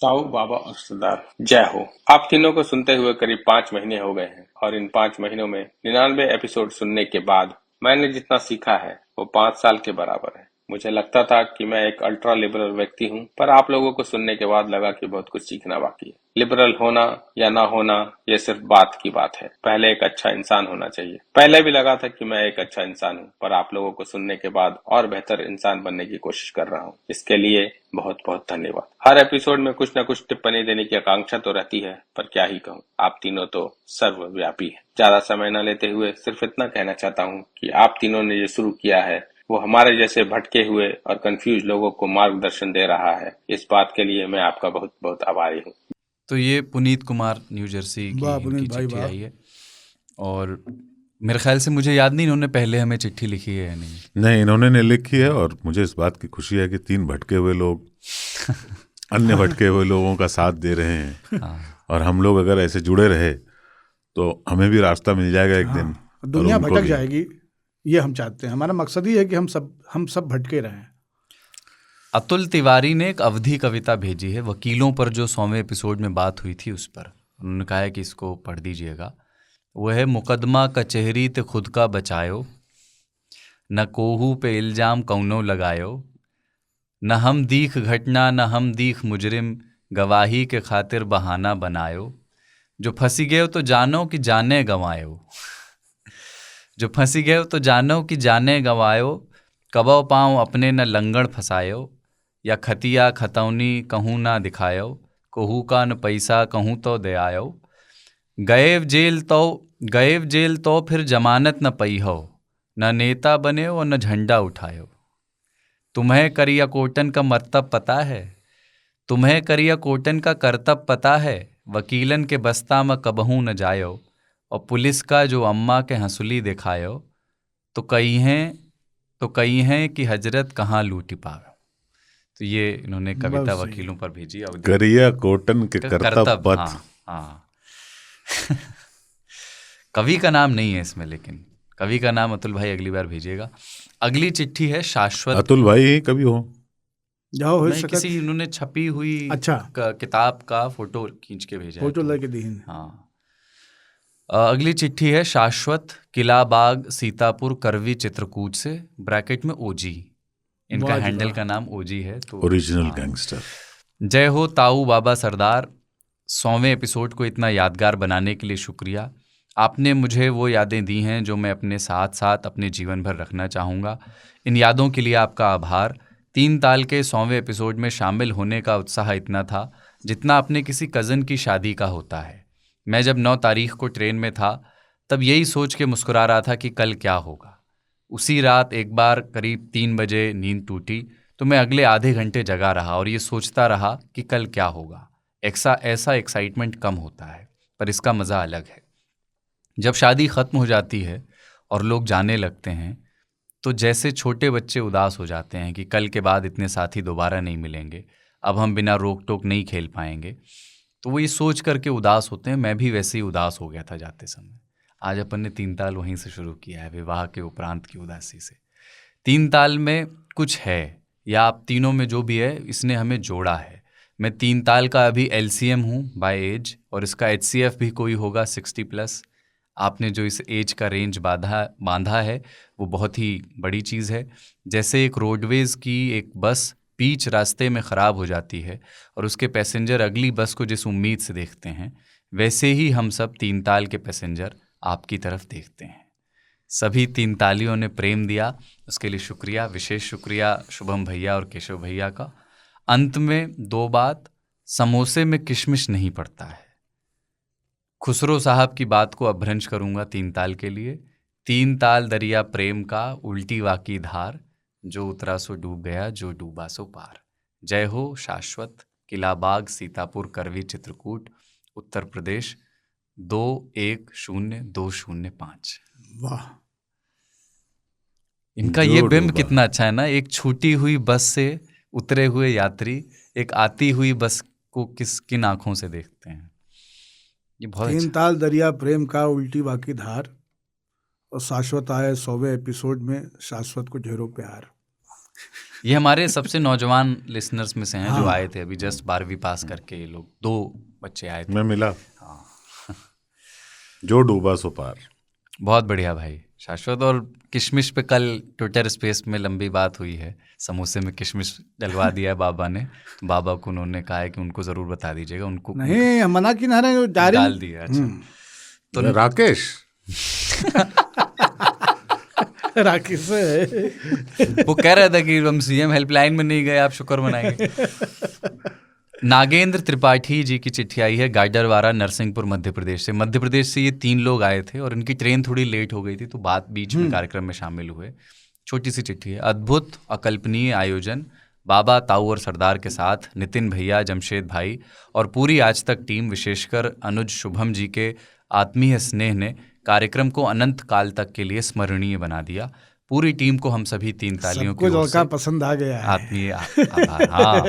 ताऊ बाबा और सरदार, जय हो। आप तीनों को सुनते हुए करीब 5 महीने हो गए हैं, और इन 5 महीनों में 99 एपिसोड सुनने के बाद मैंने जितना सीखा है वो 5 साल के बराबर है। मुझे लगता था कि मैं एक अल्ट्रा लिबरल व्यक्ति हूँ, पर आप लोगों को सुनने के बाद लगा कि बहुत कुछ सीखना बाकी है। लिबरल होना या ना होना ये सिर्फ बात की बात है, पहले एक अच्छा इंसान होना चाहिए। पहले भी लगा था कि मैं एक अच्छा इंसान हूँ, पर आप लोगों को सुनने के बाद और बेहतर इंसान बनने की कोशिश कर रहा हूँ। इसके लिए बहुत बहुत धन्यवाद। हर एपिसोड में कुछ न कुछ टिप्पणी देने की आकांक्षा तो रहती है, पर क्या ही कहूँ, आप तीनों तो सर्वव्यापी है। ज्यादा समय न लेते हुए सिर्फ इतना कहना चाहता हूँ कि आप तीनों ने जो शुरू किया है वो हमारे जैसे भटके हुए और कंफ्यूज लोगों को मार्गदर्शन दे रहा है। इस बात के लिए मैं आपका बहुत बहुत आभारी हूँ। तो ये पुनीत कुमार न्यू जर्सी की चिट्ठी आई है, और मेरे ख्याल से, मुझे याद नहीं इन्होंने पहले हमें चिट्ठी लिखी है या नहीं। इन्होंने नहीं लिखी है, और मुझे इस बात की खुशी है कि 3 भटके हुए लोग अन्य भटके हुए लोगों का साथ दे रहे हैं। और हम लोग अगर ऐसे जुड़े रहे तो हमें भी रास्ता मिल जाएगा एक दिन, दुनिया भटक जाएगी। ये हम चाहते हैं, हमारा मकसद ही है कि हम सब भटके रहें। अतुल तिवारी ने एक अवधि कविता भेजी है, वकीलों पर जो 100वें एपिसोड में बात हुई थी उस पर। उन्होंने कहा है कि इसको पढ़ दीजिएगा। वो है, मुकदमा कचहरी ते खुद का बचायो, न कोहू पे इल्जाम कौनो लगायो, न हम दीख घटना न हम दीख मुजरिम, गवाही के खातिर बहाना बनायो, जो फंसी गए तो जानो कि जाने गंवायो, जो फंसी गए तो जानो कि जाने गंवायो, कबो पाँव अपने न लंगड़ फंसायो, या खतिया खतौनी कहूँ ना दिखायो, कहू का न पैसा कहूँ तो दे आयो, गएव जेल तो फिर जमानत न पई हो, न नेता बने और न झंडा उठायो, तुम्हें करिया कोटन का मर्तब पता है, तुम्हें करिया कोटन का करतब पता है, वकीलन के बस्ता में कबहू न जायो, और पुलिस का जो अम्मा के हंसुली दिखायो, तो कई हैं कि हजरत कहाँ लूटी पावे। तो ये इन्होंने कविता वकीलों पर भेजी। करिया कोटन के करतब पथ। हाँ कवि का नाम नहीं है इसमें, लेकिन कवि का नाम अतुल भाई अगली बार भेजिएगा। अगली चिट्ठी है शाश्वत। अतुल भाई ही कवि हो जाओ हो नहीं, किसी उन्होंने छपी हुई किताब का फोटो खींच के भेजा, फोटो लेके दी। हाँ। अगली चिट्ठी है शाश्वत, किला बाग सीतापुर करवी चित्रकूट से, ब्रैकेट में ओजी। इनका हैंडल का नाम ओजी है, तो ओरिजिनल गैंगस्टर। जय हो ताऊ बाबा सरदार, 100वें एपिसोड को इतना यादगार बनाने के लिए शुक्रिया। आपने मुझे वो यादें दी हैं जो मैं अपने साथ साथ अपने जीवन भर रखना चाहूँगा। इन यादों के लिए आपका आभार। 3 ताल के 100वें एपिसोड में शामिल होने का उत्साह इतना था जितना अपने किसी कज़न की शादी का होता है। मैं जब 9 तारीख को ट्रेन में था तब यही सोच के मुस्कुरा रहा था कि कल क्या होगा। उसी रात एक बार करीब 3 बजे नींद टूटी तो मैं अगले आधे घंटे जगा रहा और ये सोचता रहा कि कल क्या होगा। ऐसा एक्साइटमेंट कम होता है, पर इसका मज़ा अलग है। जब शादी ख़त्म हो जाती है और लोग जाने लगते हैं तो जैसे छोटे बच्चे उदास हो जाते हैं कि कल के बाद इतने साथी दोबारा नहीं मिलेंगे, अब हम बिना रोक टोक नहीं खेल पाएंगे, तो वो ये सोच करके उदास होते हैं। मैं भी वैसे ही उदास हो गया था जाते समय। आज अपन ने 3 ताल वहीं से शुरू किया है, विवाह के उपरांत की उदासी से। 3 ताल में कुछ है, या आप तीनों में जो भी है, इसने हमें जोड़ा है। मैं 3 ताल का अभी LCM हूँ बाय एज, और इसका HCF भी कोई होगा 60+। आपने जो इस एज का रेंज बांधा है वो बहुत ही बड़ी चीज़ है। जैसे एक रोडवेज़ की एक बस बीच रास्ते में ख़राब हो जाती है और उसके पैसेंजर अगली बस को जिस उम्मीद से देखते हैं, वैसे ही हम सब 3 ताल के पैसेंजर आपकी तरफ देखते हैं। सभी 3 तालियों ने प्रेम दिया, उसके लिए शुक्रिया। विशेष शुक्रिया शुभम भैया और केशव भैया का। अंत में 2 बात, समोसे में किशमिश नहीं पड़ता है। खुसरो साहब की बात को अभ्रंश करूंगा 3 ताल के लिए। 3 ताल दरिया प्रेम का उल्टी वाकी धार, जो उतरा सो डूब गया, जो डूबा सो पार। जय हो शाश्वत, किला बाग सीतापुर करवी चित्रकूट उत्तर प्रदेश 210205। वाह, इनका ये बिंब कितना अच्छा है ना। एक छूटी हुई बस से उतरे हुए यात्री एक आती हुई बस को किन आंखों से देखते हैं। ये बहुत 3 ताल दरिया प्रेम का उल्टी वाकी धार, और शाश्वत आए 100वें एपिसोड में, शाश्वत को ढेरों प्यार। ये हमारे सबसे नौजवान लिसनर्स में से हैं जो आए थे अभी जस्ट 12वीं पास करके। ये लोग 2 बच्चे आए थे, मैं मिला। हाँ। जो डूबा सो पार। बहुत बढ़िया भाई शाश्वत। और किशमिश पे कल ट्विटर स्पेस में लंबी बात हुई है। समोसे में किशमिश डलवा दिया है बाबा ने। बाबा को उन्होंने कहा है कि उनको जरूर बता दीजिएगा। उनको नहीं, मना की ना डाल दिया। अच्छा, तो राकेश राकेश वो कह रहा था कि हम CM हेल्पलाइन में नहीं गए, आप शुक्र मनाएंगे। नागेंद्र त्रिपाठी जी की चिट्ठी आई है गाडरवारा नरसिंहपुर मध्य प्रदेश से। मध्य प्रदेश से ये 3 लोग आए थे और इनकी ट्रेन थोड़ी लेट हो गई थी, तो बात बीच में कार्यक्रम में शामिल हुए। छोटी सी चिट्ठी है। अद्भुत अकल्पनीय आयोजन, बाबा ताऊ और सरदार के साथ नितिन भैया, जमशेद भाई और पूरी आज तक टीम, विशेषकर अनुज शुभम जी के आत्मीय स्नेह ने कार्यक्रम को अनंत काल तक के लिए स्मरणीय बना दिया। पूरी टीम को हम सभी 3 तालियों की ओर से पसंद आ गया है। आत्मीय आभार। हाँ,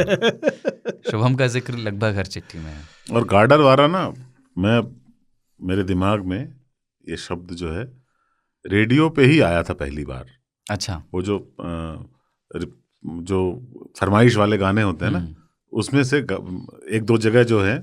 शुभम का जिक्र लगभग हर चिट्ठी में है। और गार्डर वाला ना, मेरे दिमाग में ये शब्द जो है रेडियो पे ही आया था पहली बार। अच्छा। वो जो फरमाइश वाले गाने होते हैं ना, उसमें से 1-2 जगह जो है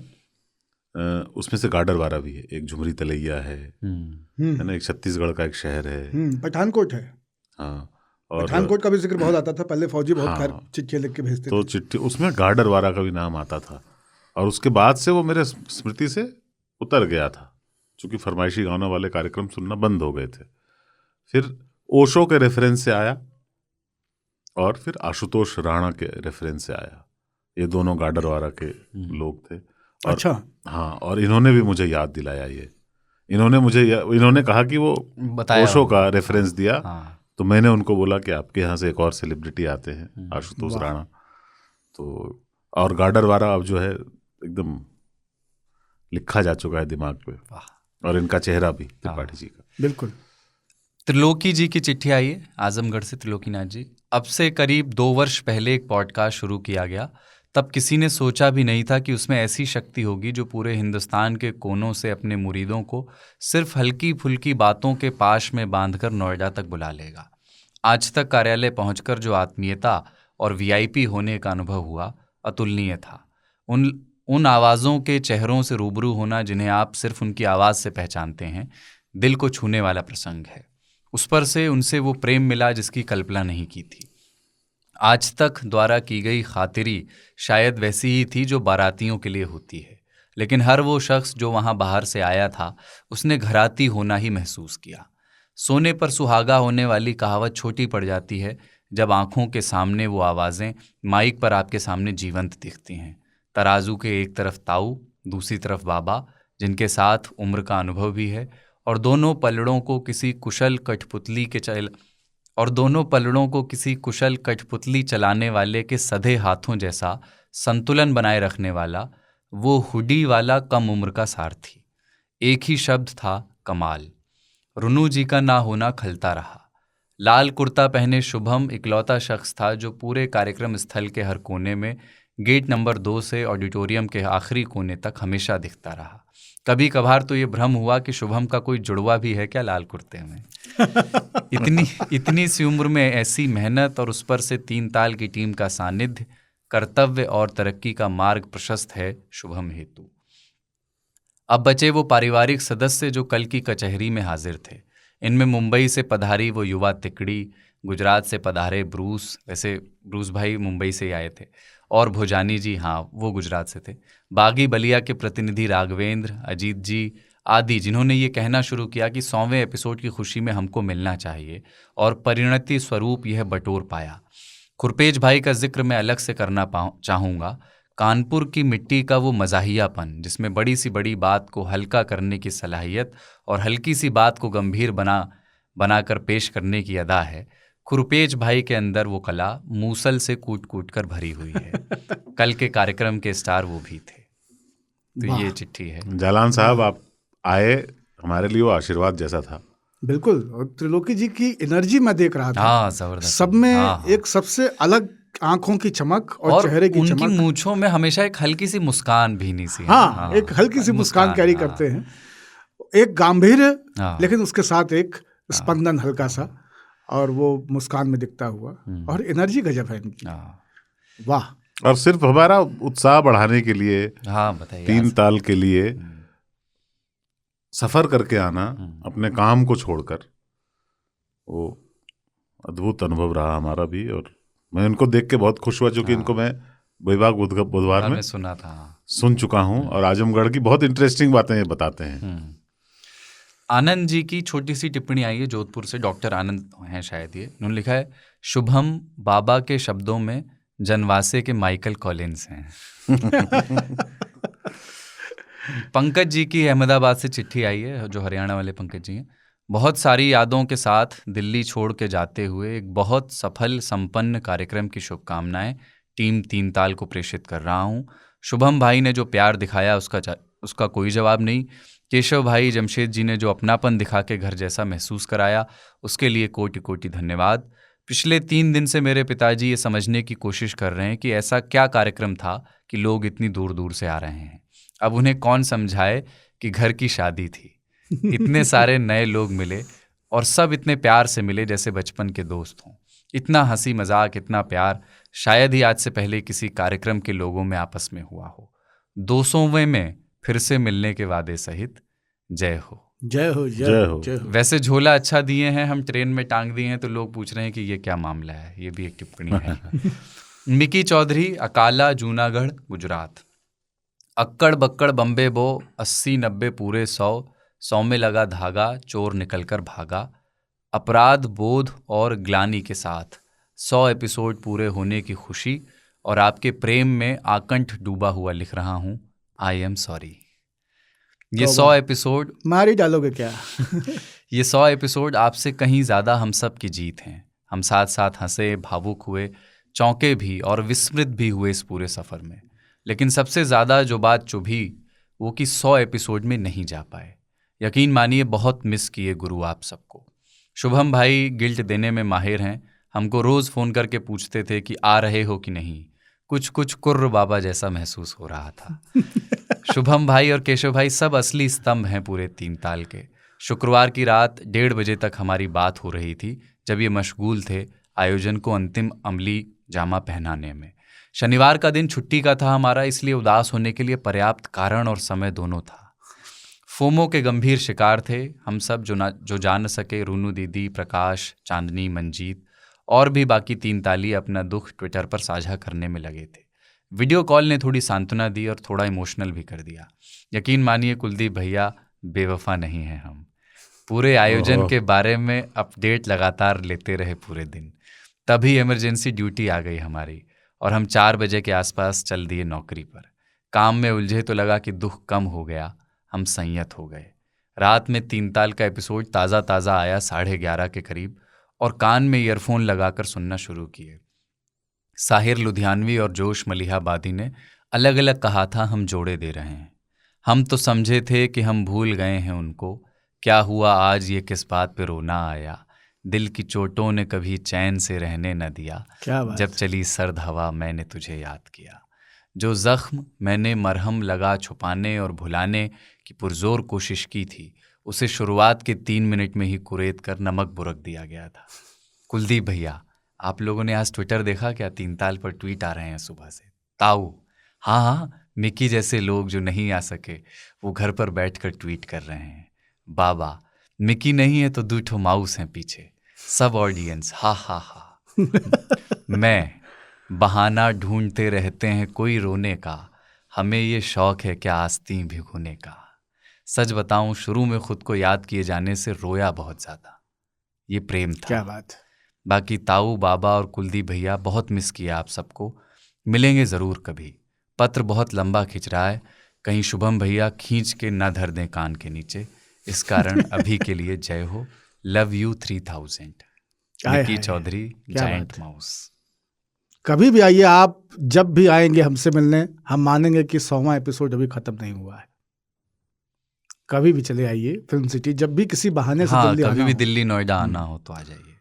उसमें से गार्डर वाला भी है। एक झुमरी तलैया है ना, एक छत्तीसगढ़ का एक शहर है, पठानकोट है। हाँ, और पठानकोट का भी जिक्र बहुत आता था पहले। फौजी बहुत चिट्ठियाँ लिख के भेजते तो चिट्ठी उसमें गार्डर वाला का भी नाम आता था। और उसके बाद से वो मेरे स्मृति से उतर गया था, क्योंकि फरमाइशी गानों वाले कार्यक्रम सुनना बंद हो गए थे। फिर ओशो के रेफरेंस से आया और फिर आशुतोष राणा के रेफरेंस से आया। ये दोनों गार्डर वाला के लोग थे। और अच्छा। हाँ, और इन्होंने भी मुझे याद दिलाया ये। इन्होंने कहा कि वो ओशो का रेफरेंस दिया। हाँ। तो मैंने उनको बोला कि आपके यहाँ से एक और सेलिब्रिटी आते हैं, आशुतोष राणा। तो और गार्डर वाला अब जो है एकदम लिखा जा चुका है दिमाग पे, और इनका चेहरा भी त्रिपाठी जी का। बिल्कुल। त्रिलोकी जी की चिट्ठी आई है आजमगढ़ से। त्रिलोकीनाथ जी, अब से करीब 2 वर्ष पहले एक पॉडकास्ट शुरू किया गया। तब किसी ने सोचा भी नहीं था कि उसमें ऐसी शक्ति होगी जो पूरे हिंदुस्तान के कोनों से अपने मुरीदों को सिर्फ हल्की फुल्की बातों के पाश में बांधकर नोएडा तक बुला लेगा। आज तक कार्यालय पहुंचकर जो आत्मीयता और वीआईपी होने का अनुभव हुआ, अतुलनीय था। उन आवाज़ों के चेहरों से रूबरू होना जिन्हें आप सिर्फ उनकी आवाज़ से पहचानते हैं, दिल को छूने वाला प्रसंग है। उस पर से उनसे वो प्रेम मिला जिसकी कल्पना नहीं की थी। आज तक द्वारा की गई खातिरी शायद वैसी ही थी जो बारातियों के लिए होती है, लेकिन हर वो शख्स जो वहाँ बाहर से आया था उसने घराती होना ही महसूस किया। सोने पर सुहागा होने वाली कहावत छोटी पड़ जाती है जब आंखों के सामने वो आवाज़ें माइक पर आपके सामने जीवंत दिखती हैं। तराजू के एक तरफ ताऊ, दूसरी तरफ बाबा, जिनके साथ उम्र का अनुभव भी है, और दोनों पलड़ों को किसी कुशल कठपुतली चलाने वाले के सधे हाथों जैसा संतुलन बनाए रखने वाला वो हुडी वाला कम उम्र का सारथी। एक ही शब्द था, कमाल। रुनू जी का ना होना खलता रहा। लाल कुर्ता पहने शुभम इकलौता शख्स था जो पूरे कार्यक्रम स्थल के हर कोने में गेट नंबर 2 से ऑडिटोरियम के आखिरी कोने तक हमेशा दिखता रहा। कभी कभार तो ये भ्रम हुआ कि शुभम का कोई जुड़वा भी है क्या लाल कुर्ते में। इतनी सी उम्र में ऐसी मेहनत और उस पर से 3 ताल की टीम का सानिध्य, कर्तव्य और तरक्की का मार्ग प्रशस्त है शुभम हेतु। अब बचे वो पारिवारिक सदस्य जो कल की कचहरी में हाजिर थे। इनमें मुंबई से पधारी वो युवा तिकड़ी, गुजरात से पधारे ब्रूस, वैसे ब्रूस भाई मुंबई से ही आए थे, और भोजानी जी, हाँ वो गुजरात से थे, बागी बलिया के प्रतिनिधि राघवेंद्र, अजीत जी आदि, जिन्होंने ये कहना शुरू किया कि 100वें एपिसोड की खुशी में हमको मिलना चाहिए, और परिणति स्वरूप यह बटोर पाया। खुरपेज भाई का जिक्र मैं अलग से करना चाहूँगा। कानपुर की मिट्टी का वो मज़ाहियापन जिसमें बड़ी सी बड़ी बात को हल्का करने की सलाहियत और हल्की सी बात को गंभीर बनाकर पेश करने की अदा है, खुरपेज भाई के अंदर वो कला मूसल से कूट कूट कर भरी हुई है। कल के कार्यक्रम के स्टार वो भी थे। तो ये चिट्ठी है। जालान साहब, आप आए, हमारे लिए वो आशीर्वाद जैसा था। बिल्कुल। और त्रिलोकी जी की एनर्जी मैं देख रहा था। हाँ, जबरदस्त। सब में एक सबसे अलग आंखों की चमक और चेहरे की उनकी चमक। मूंछों में हमेशा एक हल्की सी मुस्कान भीनी सी। हाँ, एक हल्की सी मुस्कान कैरी करते हैं। एक गांभीर्य, लेकिन उसके साथ एक स्पंदन हल्का सा, और वो मुस्कान में दिखता हुआ, और एनर्जी गजब है इनकी। वाह। और सिर्फ हमारा उत्साह बढ़ाने के लिए, हाँ बताइए, 3 ताल के लिए सफर करके आना, अपने काम को छोड़कर, वो अद्भुत अनुभव रहा हमारा भी। और मैं इनको देख के बहुत खुश हुआ, क्योंकि इनको मैं वैवाग बुधवार में सुना था, सुन चुका हूँ, और आजमगढ़ की बहुत इंटरेस्टिंग बातें ये बताते हैं। आनंद जी की छोटी सी टिप्पणी आई है जोधपुर से, डॉक्टर आनंद हैं शायद ये। उन्होंने लिखा है, शुभम बाबा के शब्दों में जनवासे के माइकल कॉलिंस हैं। पंकज जी की अहमदाबाद से चिट्ठी आई है, जो हरियाणा वाले पंकज जी हैं। बहुत सारी यादों के साथ दिल्ली छोड़ के जाते हुए एक बहुत सफल संपन्न कार्यक्रम की शुभकामनाएं टीम 3 ताल को प्रेषित कर रहा हूं। शुभम भाई ने जो प्यार दिखाया उसका कोई जवाब नहीं। केशव भाई जमशेद जी ने जो अपनापन दिखा के घर जैसा महसूस कराया, उसके लिए कोटि कोटि धन्यवाद। पिछले 3 दिन से मेरे पिताजी ये समझने की कोशिश कर रहे हैं कि ऐसा क्या कार्यक्रम था कि लोग इतनी दूर दूर से आ रहे हैं। अब उन्हें कौन समझाए कि घर की शादी थी। इतने सारे नए लोग मिले और सब इतने प्यार से मिले जैसे बचपन के दोस्त हों। इतना हंसी मजाक, इतना प्यार शायद ही आज से पहले किसी कार्यक्रम के लोगों में आपस में हुआ हो। 200वें में फिर से मिलने के वादे सहित जय हो। जय हो जय हो। जय हो। वैसे झोला अच्छा दिए हैं, हम ट्रेन में टांग दिए हैं, तो लोग पूछ रहे हैं कि ये क्या मामला है। ये भी एक टिप्पणी है। मिकी चौधरी, अकाला, जूनागढ़, गुजरात। अक्कड़ बक्कड़ बम्बे बो, 80-90 पूरे 100 में लगा धागा, चोर निकलकर भागा। अपराध बोध और ग्लानि के साथ 100 एपिसोड पूरे होने की खुशी और आपके प्रेम में आकंठ डूबा हुआ लिख रहा हूँ, आई एम सॉरी। ये 100 एपिसोड मार ही डालोगे क्या? ये 100 एपिसोड आपसे कहीं ज़्यादा हम सब की जीत हैं। हम साथ साथ हंसे, भावुक हुए, चौंके भी और विस्मृत भी हुए इस पूरे सफ़र में। लेकिन सबसे ज़्यादा जो बात चुभी वो कि 100 एपिसोड में नहीं जा पाए। यकीन मानिए बहुत मिस किए गुरु आप सबको। शुभम भाई गिल्ट देने में माहिर हैं। हमको रोज़ फ़ोन करके पूछते थे कि आ रहे हो कि नहीं। कुछ कुछ कुर्र बाबा जैसा महसूस हो रहा था। शुभम भाई और केशव भाई सब असली स्तंभ हैं पूरे 3 ताल के। शुक्रवार की रात 1:30 बजे तक हमारी बात हो रही थी जब ये मशगूल थे आयोजन को अंतिम अमली जामा पहनाने में। शनिवार का दिन छुट्टी का था हमारा, इसलिए उदास होने के लिए पर्याप्त कारण और समय दोनों था। फोमो के गंभीर शिकार थे हम सब, जो जान सके। रूनू दीदी, प्रकाश, चांदनी, मंजीत और भी बाकी 3 ताली अपना दुख ट्विटर पर साझा करने में लगे थे। वीडियो कॉल ने थोड़ी सांत्वना दी और थोड़ा इमोशनल भी कर दिया। यकीन मानिए कुलदीप भैया बेवफा नहीं हैं हम। पूरे आयोजन के बारे में अपडेट लगातार लेते रहे पूरे दिन। तभी इमरजेंसी ड्यूटी आ गई हमारी और हम 4 बजे के आसपास चल दिए नौकरी पर। काम में उलझे तो लगा कि दुख कम हो गया, हम संयत हो गए। रात में 3 ताल का एपिसोड ताज़ा ताज़ा आया 11:30 के करीब और कान में ईयरफोन लगाकर सुनना शुरू किए। साहिर लुधियानवी और जोश मलिहाबादी ने अलग अलग कहा था हम जोड़े दे रहे हैं। हम तो समझे थे कि हम भूल गए हैं उनको। क्या हुआ आज ये किस बात पे रोना आया। दिल की चोटों ने कभी चैन से रहने न दिया। क्या बात। जब चली सर्द हवा मैंने तुझे याद किया। जो जख्म मैंने मरहम लगा छुपाने और भुलाने की पुरजोर कोशिश की थी, उसे शुरुआत के 3 मिनट में ही कुरेद कर नमक बुरक दिया गया था। कुलदीप भैया, आप लोगों ने आज ट्विटर देखा क्या? 3 ताल पर ट्वीट आ रहे हैं सुबह से। ताऊ, हाँ, मिकी जैसे लोग जो नहीं आ सके वो घर पर बैठकर ट्वीट कर रहे हैं। बाबा, मिकी नहीं है तो 2 ठो माउस हैं पीछे। सब ऑडियंस हा हा हा। मैं बहाना ढूंढते रहते हैं कोई रोने का, हमें ये शौक है क्या आस्तीं भिगोने का। सच बताऊं, शुरू में खुद को याद किए जाने से रोया बहुत ज़्यादा। ये प्रेम था। क्या बात। बाकी ताऊ, बाबा और कुलदीप भैया बहुत मिस किया आप सबको। मिलेंगे ज़रूर कभी। पत्र बहुत लंबा खिंच रहा है, कहीं शुभम भैया खींच के ना धर दें कान के नीचे। इस कारण अभी के लिए जय हो। Love you 3000। Mickey Chaudhary, giant mouse. कभी भी आइए आप, जब भी आएंगे हमसे मिलने, हम मानेंगे कि 100वां एपिसोड अभी खत्म नहीं हुआ है। कभी भी चले आइए फिल्म सिटी, जब भी किसी बहाने से हाँ, कभी भी दिल्ली नोएडा आना हो तो आ जाइए।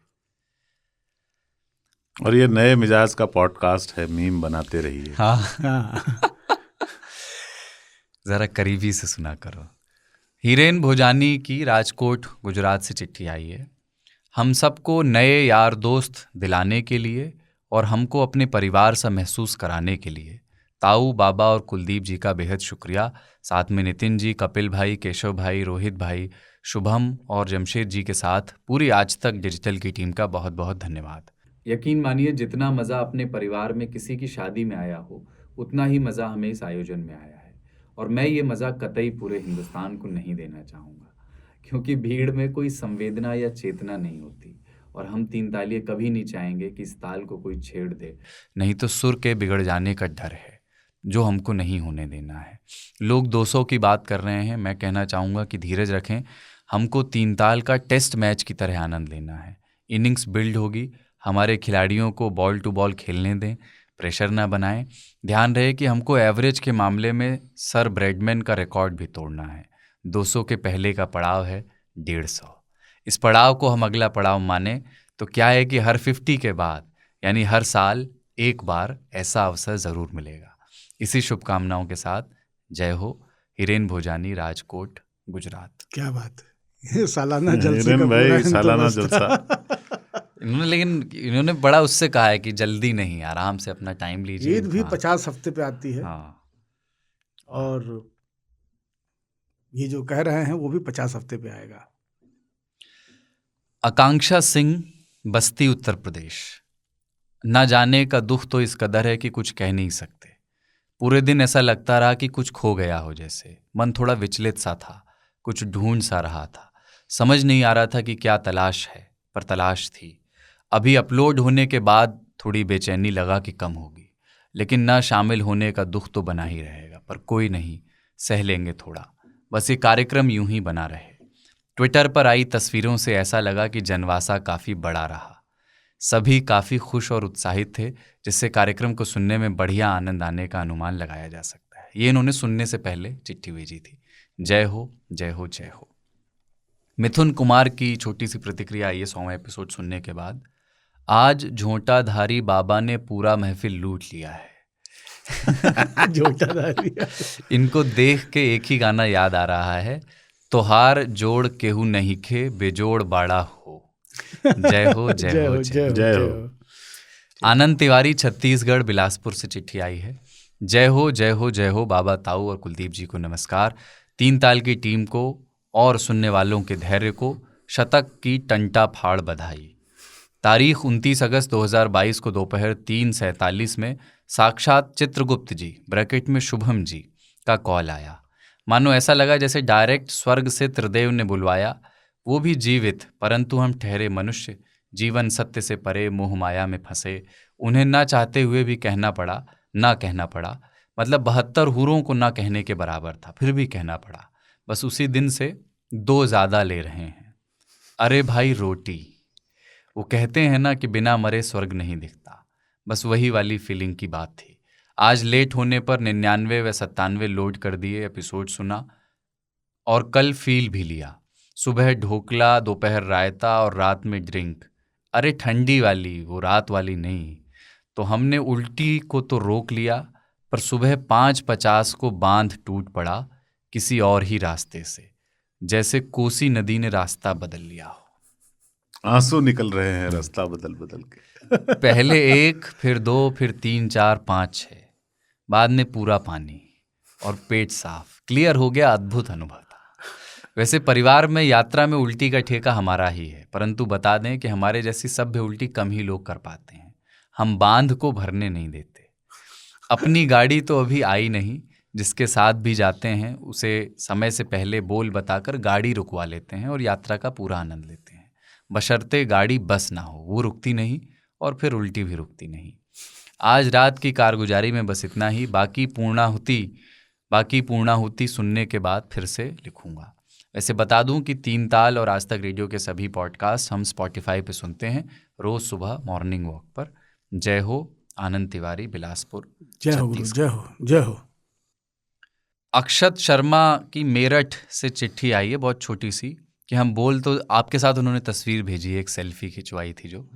और ये नए मिजाज का पॉडकास्ट है, मीम बनाते रहिए। हाँ। जरा करीबी से सुना करो। हीरेन भोजानी की राजकोट गुजरात से चिट्ठी आई है। हम सबको नए यार दोस्त दिलाने के लिए और हमको अपने परिवार सा महसूस कराने के लिए ताऊ, बाबा और कुलदीप जी का बेहद शुक्रिया। साथ में नितिन जी, कपिल भाई, केशव भाई, रोहित भाई, शुभम और जमशेद जी के साथ पूरी आज तक डिजिटल की टीम का बहुत बहुत धन्यवाद। यकीन मानिए जितना मज़ा अपने परिवार में किसी की शादी में आया हो, उतना ही मज़ा हमें इस आयोजन में आया है। और मैं ये मज़ा कतई पूरे हिंदुस्तान को नहीं देना चाहूँगा, क्योंकि भीड़ में कोई संवेदना या चेतना नहीं होती और हम 3 तालिये कभी नहीं चाहेंगे कि इस ताल को कोई छेड़ दे, नहीं तो सुर के बिगड़ जाने का डर है जो हमको नहीं होने देना है। लोग 200 की बात कर रहे हैं, मैं कहना चाहूँगा कि धीरज रखें। हमको 3 ताल का टेस्ट मैच की तरह आनंद लेना है। इनिंग्स बिल्ड होगी, हमारे खिलाड़ियों को बॉल टू बॉल खेलने दें, प्रेशर ना बनाएं। ध्यान रहे कि हमको एवरेज के मामले में सर ब्रैडमैन का रिकॉर्ड भी तोड़ना है। 200 के पहले का पड़ाव है 150। इस पड़ाव को हम अगला पड़ाव माने तो क्या है कि हर 50 के बाद यानी हर साल एक बार ऐसा अवसर ज़रूर मिलेगा। इसी शुभकामनाओं के साथ जय हो। हिरेन भोजानी, राजकोट, गुजरात। क्या बात है, ये सालाना जलसे हिरेन का भाई, पूरा सालाना बंदोबस्त था। इन्होंने बड़ा उससे कहा है कि जल्दी नहीं, आराम से अपना टाइम लीजिए। ईद भी हाँ। 50 हफ्ते पे आती है। हाँ। और ये जो कह रहे हैं वो भी 50 हफ्ते पे आएगा। आकांक्षा सिंह, बस्ती, उत्तर प्रदेश। ना जाने का दुख तो इस कदर है कि कुछ कह नहीं सकते। पूरे दिन ऐसा लगता रहा कि कुछ खो गया हो जैसे। मन थोड़ा विचलित सा था, कुछ ढूंढ सा रहा था। समझ नहीं आ रहा था कि क्या तलाश है, पर तलाश थी। अभी अपलोड होने के बाद थोड़ी बेचैनी लगा कि कम होगी, लेकिन ना शामिल होने का दुख तो बना ही रहेगा। पर कोई नहीं, सह लेंगे थोड़ा। बस ये कार्यक्रम यूं ही बना रहे। ट्विटर पर आई तस्वीरों से ऐसा लगा कि जनवासा काफ़ी बड़ा रहा। सभी काफ़ी खुश और उत्साहित थे, जिससे कार्यक्रम को सुनने में बढ़िया आनंद आने का अनुमान लगाया जा सकता है। ये इन्होंने सुनने से पहले चिट्ठी भेजी थी। जय हो, जय हो, जय हो। मिथुन कुमार की छोटी सी प्रतिक्रिया आई है 100वां एपिसोड सुनने के बाद। आज झोंटाधारी बाबा ने पूरा महफिल लूट लिया है। झोंटाधारी। इनको देख के एक ही गाना याद आ रहा है, तोहार जोड़ केहू नहीं खे, बेजोड़ बाड़ा हो। जय हो, जय हो, जय हो। आनंद तिवारी, छत्तीसगढ़, बिलासपुर से चिट्ठी आई है। जय हो, जय हो, जय हो। बाबा ताऊ और कुलदीप जी को नमस्कार। 3 ताल की टीम को और सुनने वालों के धैर्य को शतक की टंटा फाड़ बधाई। तारीख 29 अगस्त 2022 को दोपहर 3:47 में साक्षात चित्रगुप्त जी ब्रैकेट में शुभम जी का कॉल आया। मानो ऐसा लगा जैसे डायरेक्ट स्वर्ग से त्रिदेव ने बुलवाया। वो भी जीवित, परंतु हम ठहरे मनुष्य, जीवन सत्य से परे, मोह माया में फंसे। उन्हें ना चाहते हुए भी कहना पड़ा, ना कहना पड़ा। मतलब 72 हूरों को ना कहने के बराबर था, फिर भी कहना पड़ा। बस उसी दिन से 2 ज़्यादा ले रहे हैं। अरे भाई रोटी। वो कहते हैं ना कि बिना मरे स्वर्ग नहीं दिखता। बस वही वाली फीलिंग की बात थी। आज लेट होने पर 99 व 97 लोड कर दिए, एपिसोड सुना और कल फील भी लिया। सुबह ढोकला, दोपहर रायता और रात में ड्रिंक। अरे ठंडी वाली, वो रात वाली नहीं। तो हमने उल्टी को तो रोक लिया, पर सुबह 5:50 को बांध टूट पड़ा किसी और ही रास्ते से, जैसे कोसी नदी ने रास्ता बदल लिया हो। आंसू निकल रहे हैं रास्ता बदल बदल के। पहले 1, फिर 2, फिर 3, 4, 5, 6, बाद में पूरा पानी और पेट साफ, क्लियर हो गया। अद्भुत अनुभव था। वैसे परिवार में यात्रा में उल्टी का ठेका हमारा ही है, परंतु बता दें कि हमारे जैसी सभ्य उल्टी कम ही लोग कर पाते हैं। हम बांध को भरने नहीं देते। अपनी गाड़ी तो अभी आई नहीं, जिसके साथ भी जाते हैं उसे समय से पहले बोल बताकर गाड़ी रुकवा लेते हैं और यात्रा का पूरा आनंद लेते हैं। बशर्ते गाड़ी बस ना हो, वो रुकती नहीं और फिर उल्टी भी रुकती नहीं। आज रात की कारगुजारी में बस इतना ही। बाकी पूर्णाहुति सुनने के बाद फिर से लिखूंगा। वैसे बता दूं कि 3 ताल और आज तक रेडियो के सभी पॉडकास्ट हम स्पॉटिफाई पे सुनते हैं, रोज सुबह मॉर्निंग वॉक पर। जय हो। आनंद तिवारी, बिलासपुर। जय हो गुरु, जय हो, जय हो। अक्षत शर्मा की मेरठ से चिट्ठी आई है, बहुत छोटी सी, कि हम बोल तो, आपके साथ उन्होंने तस्वीर भेजी, एक सेल्फी खिंचवाई थी जो।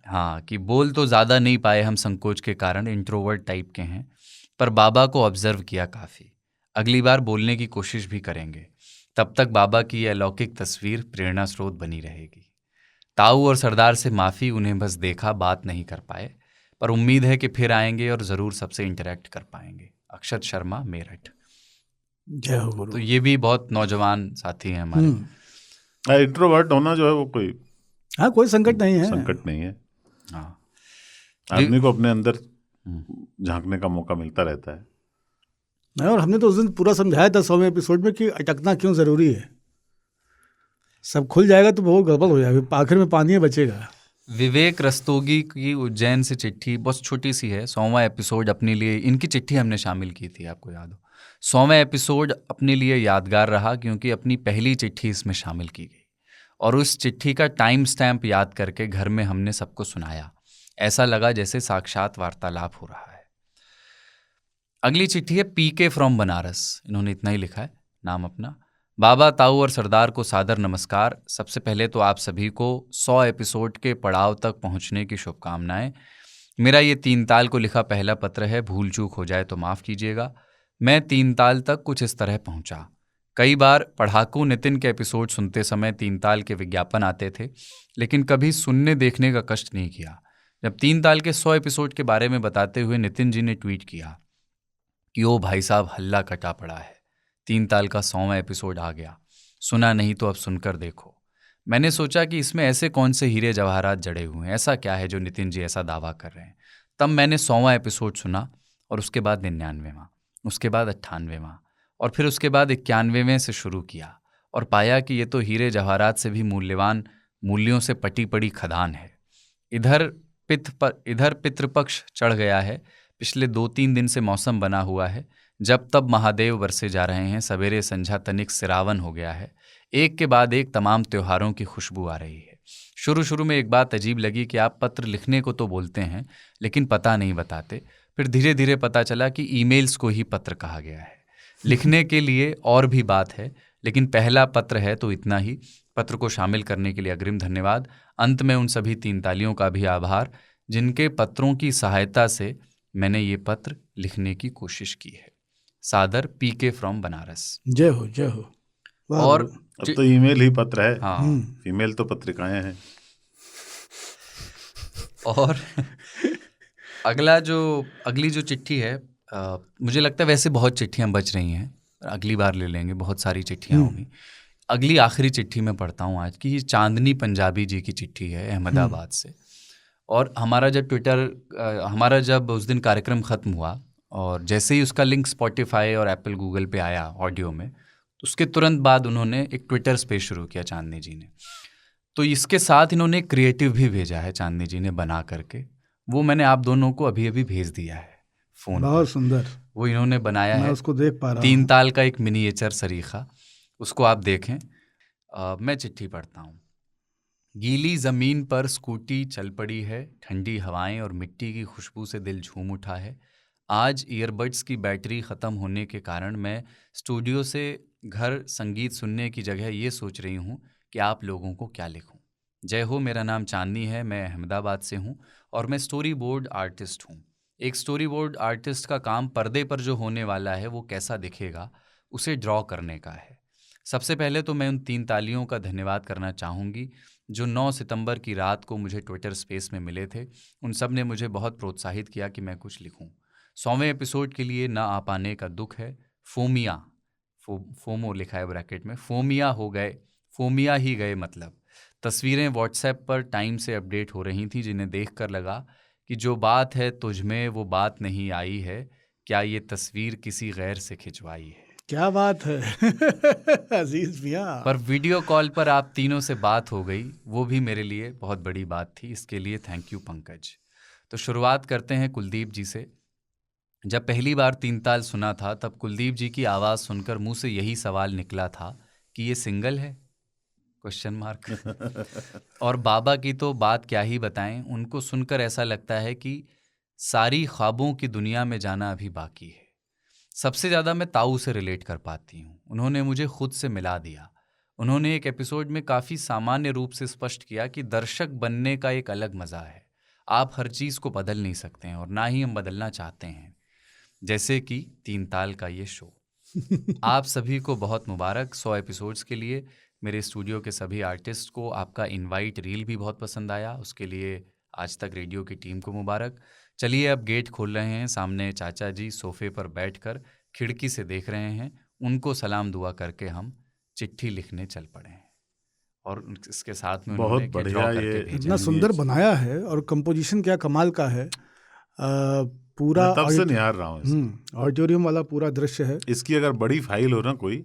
हाँ, कि बोल तो ज़्यादा नहीं पाए हम संकोच के कारण, इंट्रोवर्ट टाइप के हैं, पर बाबा को ऑब्जर्व किया काफ़ी। अगली बार बोलने की कोशिश भी करेंगे। तब तक बाबा की यह अलौकिक तस्वीर प्रेरणा स्रोत बनी रहेगी। ताऊ और सरदार से माफ़ी, उन्हें बस देखा, बात नहीं कर पाए, पर उम्मीद है कि फिर आएंगे और ज़रूर सबसे इंटरेक्ट कर पाएंगे। अक्षत शर्मा, मेरठ। जय हो गुरु। तो ये भी बहुत नौजवान साथी हैं हमारे। इंट्रोवर्ट होना जो है वो कोई कोई संकट नहीं है। संकट नहीं है। हाँ, आदमी को अपने अंदर झांकने का मौका मिलता रहता है। नहीं, और हमने तो उस दिन पूरा समझाया था 100वें एपिसोड में कि अटकना क्यों जरूरी है। सब खुल जाएगा तो बहुत गड़बड़ हो जाएगा, आखिर में पानी बचेगा। विवेक रस्तोगी की उज्जैन से चिट्ठी बहुत छोटी सी है। 100वां एपिसोड अपने लिए, इनकी चिट्ठी हमने शामिल की थी, आपको याद हो। 100वां एपिसोड अपने लिए यादगार रहा क्योंकि अपनी पहली चिट्ठी इसमें शामिल की गई और उस चिट्ठी का टाइम स्टैम्प याद करके घर में हमने सबको सुनाया। ऐसा लगा जैसे साक्षात वार्तालाप हो रहा है। अगली चिट्ठी है पीके फ्रॉम बनारस। इन्होंने इतना ही लिखा है नाम अपना। बाबा, ताऊ और सरदार को सादर नमस्कार। सबसे पहले तो आप सभी को 100 एपिसोड के पड़ाव तक पहुंचने की शुभकामनाएं। मेरा ये 3 ताल को लिखा पहला पत्र है, भूल चूक हो जाए तो माफ़ कीजिएगा। मैं 3 ताल तक कुछ इस तरह पहुंचा। कई बार पढ़ाकू नितिन के एपिसोड सुनते समय 3 ताल के विज्ञापन आते थे, लेकिन कभी सुनने देखने का कष्ट नहीं किया। जब 3 ताल के 100 एपिसोड के बारे में बताते हुए नितिन जी ने ट्वीट किया कि ओ भाई साहब, हल्ला कटा पड़ा है, 3 ताल का 100वां एपिसोड आ गया, सुना नहीं तो अब सुनकर देखो। मैंने सोचा कि इसमें ऐसे कौन से हीरे जवाहरात जड़े हुए हैं, ऐसा क्या है जो नितिन जी ऐसा दावा कर रहे हैं। तब मैंने 100वां एपिसोड सुना और उसके बाद 99वां, उसके बाद 98वां और फिर उसके बाद 91वें से शुरू किया और पाया कि ये तो हीरे जवाहरात से भी मूल्यवान मूल्यों से पटी पड़ी खदान है। इधर पितृपक्ष चढ़ गया है। पिछले 2-3 दिन से मौसम बना हुआ है, जब तब महादेव बरसे जा रहे हैं। सवेरे संझा तनिक सिरावन हो गया है। एक के बाद एक तमाम त्योहारों की खुशबू आ रही है। शुरू में एक बात अजीब लगी कि आप पत्र लिखने को तो बोलते हैं लेकिन पता नहीं बताते। फिर धीरे धीरे पता चला कि ईमेल्स को ही पत्र कहा गया है। लिखने के लिए और भी बात है, लेकिन पहला पत्र है तो इतना ही। पत्र को शामिल करने के लिए अग्रिम धन्यवाद। अंत में उन सभी 3 तालियों का भी आभार जिनके पत्रों की सहायता से मैंने ये पत्र लिखने की कोशिश की है। सादर, पीके फ्रॉम बनारस। जय हो, जय हो। और अब तो ईमेल ही पत्र है। हाँ, ईमेल तो पत्रिकाएं हैं। और अगली जो चिट्ठी है, मुझे लगता है वैसे बहुत चिट्ठियां बच रही हैं, अगली बार ले लेंगे, बहुत सारी चिट्ठियां होंगी। अगली आखिरी चिट्ठी मैं पढ़ता हूँ आज की। ये चांदनी पंजाबी जी की चिट्ठी है अहमदाबाद से। और हमारा जब उस दिन कार्यक्रम ख़त्म हुआ और जैसे ही उसका लिंक स्पॉटिफाई और एप्पल गूगल पे आया ऑडियो में, तो उसके तुरंत बाद उन्होंने एक ट्विटर स्पेस शुरू किया चांदनी जी ने। तो इसके साथ इन्होंने एक क्रिएटिव भी भेजा है चांदनी जी ने बना करके। वो मैंने आप दोनों को अभी अभी भेज दिया है फ़ोन। बहुत सुंदर वो इन्होंने बनाया है, उसको देख पा रहा 3 ताल का एक मिनिएचर सरीखा, उसको आप देखें। मैं चिट्ठी पढ़ता हूँ। गीली ज़मीन पर स्कूटी चल पड़ी है, ठंडी हवाएं और मिट्टी की खुशबू से दिल झूम उठा है। आज ईयरबड्स की बैटरी ख़त्म होने के कारण मैं स्टूडियो से घर संगीत सुनने की जगह ये सोच रही हूँ कि आप लोगों को क्या लिखूँ। जय हो, मेरा नाम चांदनी है, मैं अहमदाबाद से हूँ और मैं स्टोरी बोर्ड आर्टिस्ट हूँ। एक स्टोरी बोर्ड आर्टिस्ट का काम पर्दे पर जो होने वाला है वो कैसा दिखेगा उसे ड्रॉ करने का है। सबसे पहले तो मैं उन 3 तालियों का धन्यवाद करना चाहूँगी जो 9 सितंबर की रात को मुझे ट्विटर स्पेस में मिले थे। उन सब ने मुझे बहुत प्रोत्साहित किया कि मैं कुछ लिखूं। 100वें एपिसोड के लिए ना आ पाने का दुख है। फोमो लिखा है ब्रैकेट में, फोमिया ही गए मतलब। तस्वीरें व्हाट्सएप पर टाइम से अपडेट हो रही थी जिन्हें देखकर लगा कि जो बात है तुझ में वो बात नहीं आई है, क्या ये तस्वीर किसी गैर से खिंचवाई है। क्या बात है अजीज मियां। पर वीडियो कॉल पर आप तीनों से बात हो गई, वो भी मेरे लिए बहुत बड़ी बात थी। इसके लिए थैंक यू पंकज। तो शुरुआत करते हैं कुलदीप जी से। जब पहली बार 3 ताल सुना था तब कुलदीप जी की आवाज़ सुनकर मुंह से यही सवाल निकला था कि ये सिंगल है? Question mark. और बाबा की तो बात क्या ही बताएं, उनको सुनकर ऐसा लगता है कि सारी ख्वाबों की दुनिया में जाना अभी बाकी है। सबसे ज़्यादा मैं ताऊ से रिलेट कर पाती हूँ। उन्होंने मुझे खुद से मिला दिया। उन्होंने एक एपिसोड में काफ़ी सामान्य रूप से स्पष्ट किया कि दर्शक बनने का एक अलग मज़ा है। आप हर चीज़ को बदल नहीं सकते हैं और ना ही हम बदलना चाहते हैं, जैसे कि 3 ताल का ये शो। आप सभी को बहुत मुबारक 100 एपिसोड्स के लिए। मेरे स्टूडियो के सभी आर्टिस्ट को आपका इनवाइट रील भी बहुत पसंद आया, उसके लिए आज तक रेडियो की टीम को मुबारक। चलिए अब गेट खोल रहे हैं। सामने चाचा जी सोफे पर बैठकर खिड़की से देख रहे हैं। उनको सलाम दुआ करके हम चिट्ठी लिखने चल पड़े हैं। और इसके साथ में बहुत बढ़िया, ये इतना सुंदर बनाया है और कंपोजिशन क्या कमाल का है। पूरा तब से निहार रहा हूँ। ऑडिटोरियम वाला पूरा दृश्य है। इसकी अगर बड़ी फाइल हो ना कोई,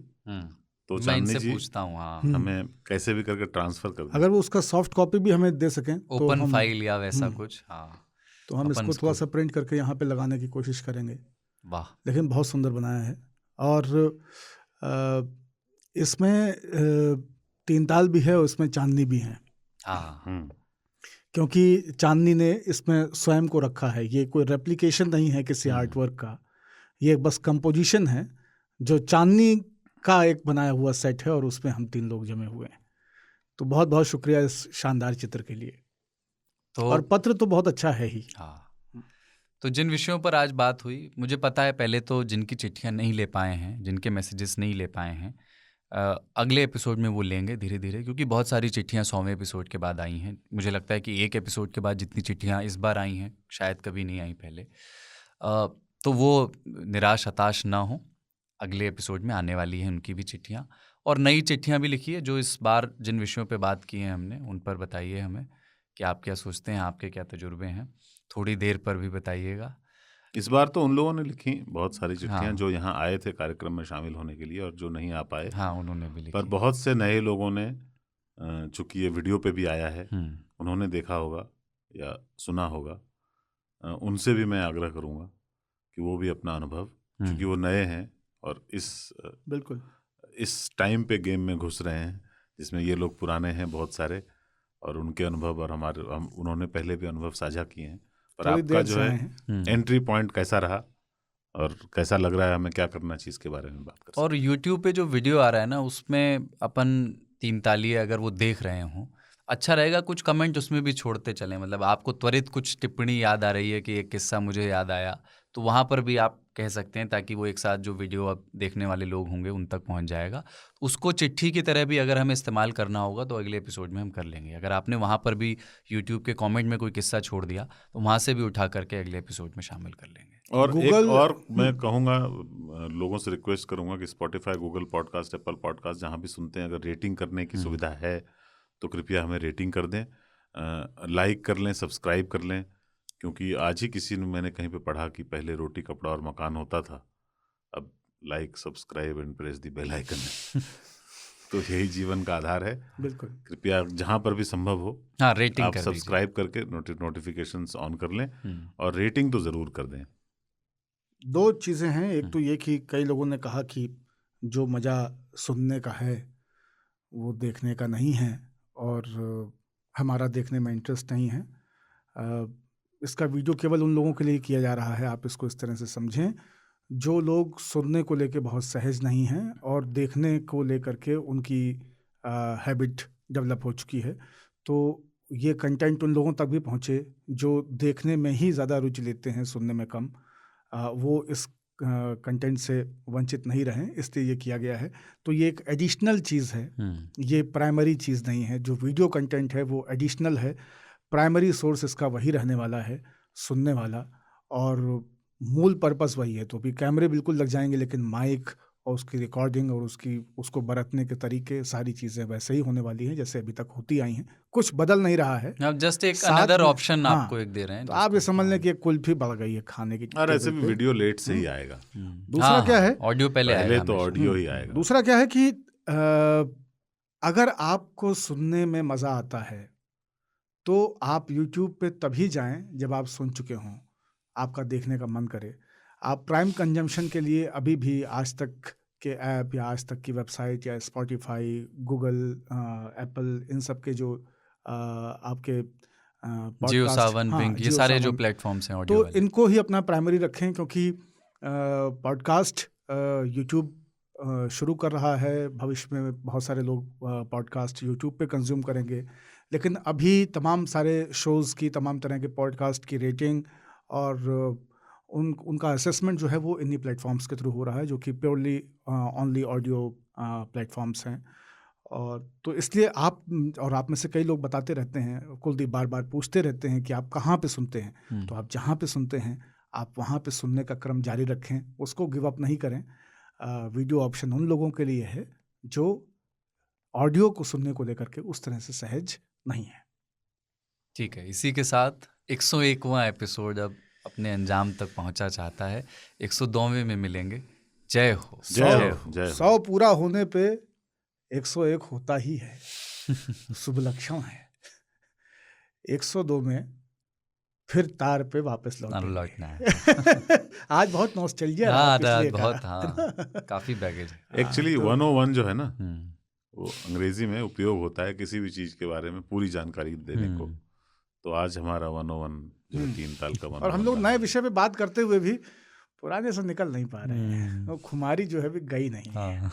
तो मैं इनसे पूछता हूँ, हाँ, हमें कैसे भी करके ट्रांसफर कर दें। अगर वो उसका सॉफ्ट कॉपी भी हमें दे सकें, ओपन तो फाइल या वैसा कुछ, हाँ, तो हम इसको थोड़ा सा प्रिंट करके यहाँ पे लगाने की कोशिश करेंगे। वाह, लेकिन बहुत सुंदर बनाया है। और इसमें 3 ताल भी है और इसमें चांदनी भी है। हाँ, क्योंकि चांदनी ने इसमें स्वयं को रखा है। ये कोई रेप्लिकेशन नहीं है किसी आर्ट वर्क का, ये बस कंपोजिशन है जो चांदनी का एक बनाया हुआ सेट है और उसमें हम 3 लोग जमे हुए हैं। तो बहुत बहुत शुक्रिया इस शानदार चित्र के लिए। तो और पत्र तो बहुत अच्छा है ही। हाँ, तो जिन विषयों पर आज बात हुई, मुझे पता है पहले तो जिनकी चिट्ठियाँ नहीं ले पाए हैं, जिनके मैसेजेस नहीं ले पाए हैं, अगले एपिसोड में वो लेंगे धीरे धीरे, क्योंकि बहुत सारी चिट्ठियाँ 100वें एपिसोड के बाद आई हैं। मुझे लगता है कि एक एपिसोड के बाद जितनी चिट्ठियाँ इस बार आई हैं शायद कभी नहीं आई पहले। तो वो निराश हताश ना हो, अगले एपिसोड में आने वाली हैं उनकी भी चिट्ठियाँ, और नई चिट्ठियाँ भी लिखिए जो इस बार जिन विषयों पे बात की हैं हमने, उन पर बताइए हमें कि आप क्या सोचते हैं, आपके क्या तजुर्बे हैं। थोड़ी देर पर भी बताइएगा। इस बार तो उन लोगों ने लिखी बहुत सारी चिट्ठियां, हाँ। जो यहाँ आए थे कार्यक्रम में शामिल होने के लिए और जो नहीं आ पाए। हाँ, उन्होंने भी लिखी। पर बहुत से नए लोगों ने, चूंकि ये वीडियो पे भी आया है, उन्होंने देखा होगा या सुना होगा, उनसे भी मैं आग्रह करूँगा कि वो भी अपना अनुभव, क्योंकि वो नए हैं और बिल्कुल इस टाइम पे गेम में घुस रहे हैं जिसमें ये लोग पुराने हैं बहुत सारे, और उनके अनुभव और उन्होंने पहले भी अनुभव साझा किए हैं। पर आपका जो है एंट्री पॉइंट कैसा रहा और कैसा लग रहा है, हमें क्या करना चाहिए, इसके बारे में बात कर। और YouTube पे जो वीडियो आ रहा है ना, उसमें अपन 3 तालिए अगर वो देख रहे हों, अच्छा रहेगा कुछ कमेंट उसमें भी छोड़ते चलें। मतलब आपको त्वरित कुछ टिप्पणी याद आ रही है कि एक किस्सा मुझे याद आया, तो वहाँ पर भी आप कह सकते हैं, ताकि वो एक साथ जो वीडियो अब देखने वाले लोग होंगे उन तक पहुँच जाएगा। उसको चिट्ठी की तरह भी अगर हमें इस्तेमाल करना होगा तो अगले एपिसोड में हम कर लेंगे। अगर आपने वहाँ पर भी YouTube के कमेंट में कोई किस्सा छोड़ दिया तो वहाँ से भी उठा करके अगले एपिसोड में शामिल कर लेंगे। और एक और मैं कहूँगा, लोगों से रिक्वेस्ट करूँगा कि Spotify, Google podcast, Apple podcast, जहाँ भी सुनते हैं, अगर रेटिंग करने की सुविधा है तो कृपया हमें रेटिंग कर दें, लाइक कर लें, सब्सक्राइब कर लें। क्योंकि आज ही किसी ने, मैंने कहीं पे पढ़ा कि पहले रोटी कपड़ा और मकान होता था, अब like, subscribe and press the bell icon तो यही जीवन का आधार है। बिल्कुल, कृपया जहाँ पर भी संभव हो, हाँ, रेटिंग आप सब्सक्राइब करके नोटिफिकेशंस ऑन कर लें और रेटिंग तो ज़रूर कर दें। 2 चीज़ें हैं। एक तो ये कि कई लोगों ने कहा कि जो मज़ा सुनने का है वो देखने का नहीं है, और हमारा देखने में इंटरेस्ट नहीं है। इसका वीडियो केवल उन लोगों के लिए किया जा रहा है, आप इसको इस तरह से समझें, जो लोग सुनने को लेके बहुत सहज नहीं हैं और देखने को लेकर के उनकी हैबिट डेवलप हो चुकी है। तो ये कंटेंट उन लोगों तक भी पहुँचे जो देखने में ही ज़्यादा रुचि लेते हैं, सुनने में कम, वो इस कंटेंट से वंचित नहीं रहें, इसलिए ये किया गया है। तो ये एक एडिशनल चीज़ है, ये प्राइमरी चीज़ नहीं है। जो वीडियो कंटेंट है वो एडिशनल है, प्राइमरी सोर्स इसका वही रहने वाला है, सुनने वाला, और मूल पर्पस वही है। तो अभी कैमरे बिल्कुल लग जाएंगे, लेकिन माइक और उसकी रिकॉर्डिंग और उसको बरतने के तरीके, सारी चीज़ें वैसे ही होने वाली हैं जैसे अभी तक होती आई हैं। कुछ बदल नहीं रहा है, अब जस्ट एक अनदर ऑप्शन आपको एक दे रहे हैं। तो आप ये समझ लें कि एक कुल्फी बढ़ गई है खाने की। और ऐसे भी वीडियो लेट से ही आएगा। दूसरा क्या है, ऑडियो पहले तो ऑडियो ही आएगा। दूसरा क्या है कि अगर आपको सुनने में मज़ा आता है तो आप YouTube पे तभी जाएं जब आप सुन चुके हों, आपका देखने का मन करे। आप प्राइम कंजम्पशन के लिए अभी भी आज तक के ऐप या आज तक की वेबसाइट या स्पॉटिफाई, गूगल, एप्पल, इन सब के जो आपके जियो सावन, विंक, ये सारे जो प्लेटफॉर्म्स हैं ऑडियो तो वाले, इनको ही अपना प्राइमरी रखें, क्योंकि पॉडकास्ट यूट्यूब शुरू कर रहा है। भविष्य में बहुत सारे लोग पॉडकास्ट यूट्यूब पे कंज्यूम करेंगे, लेकिन अभी तमाम सारे शोज़ की, तमाम तरह के पॉडकास्ट की रेटिंग और उनका असेसमेंट जो है वो इन्हीं प्लेटफॉर्म्स के थ्रू हो रहा है, जो कि प्योरली ओनली ऑडियो प्लेटफॉर्म्स हैं। और तो इसलिए आप में से कई लोग बताते रहते हैं, कुलदीप बार बार पूछते रहते हैं कि आप कहाँ पे सुनते हैं। तो आप जहाँ पे सुनते हैं आप वहाँ पे सुनने का क्रम जारी रखें, उसको गिव अप नहीं करें। वीडियो ऑप्शन उन लोगों के लिए है जो ऑडियो को सुनने को लेकर के उस तरह से सहज नहीं है। ठीक है, इसी के साथ 101वां एपिसोड अब अपने अंजाम तक पहुंचा चाहता है। 102वें में मिलेंगे। जय हो। जय हो। 100 पूरा होने पे 101 होता ही है, शुभ लक्षण है। 102 में फिर तार पे वापस लौटना है। आज बहुत नॉस्टैल्जिया है, बहुत काफी बैगेज है। एक्चुअली 101 जो है ना, वो अंग्रेजी में उपयोग होता है किसी भी चीज के बारे में पूरी जानकारी देने को। तो आज हमारा 101 जो 3 ताल का 101। और हम लोग नए विषय पे बात करते हुए भी पुराने से निकल नहीं पा रहे हैं। वो खुमारी जो है भी गई नहीं है।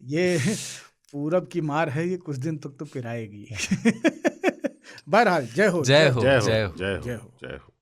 ये पूरब की मार है, ये कुछ दिन तक तो पिराएगी। बहरहाल, जय हो, जय हो, जय हो, जय हो। जय हो, जय हो। जय हो।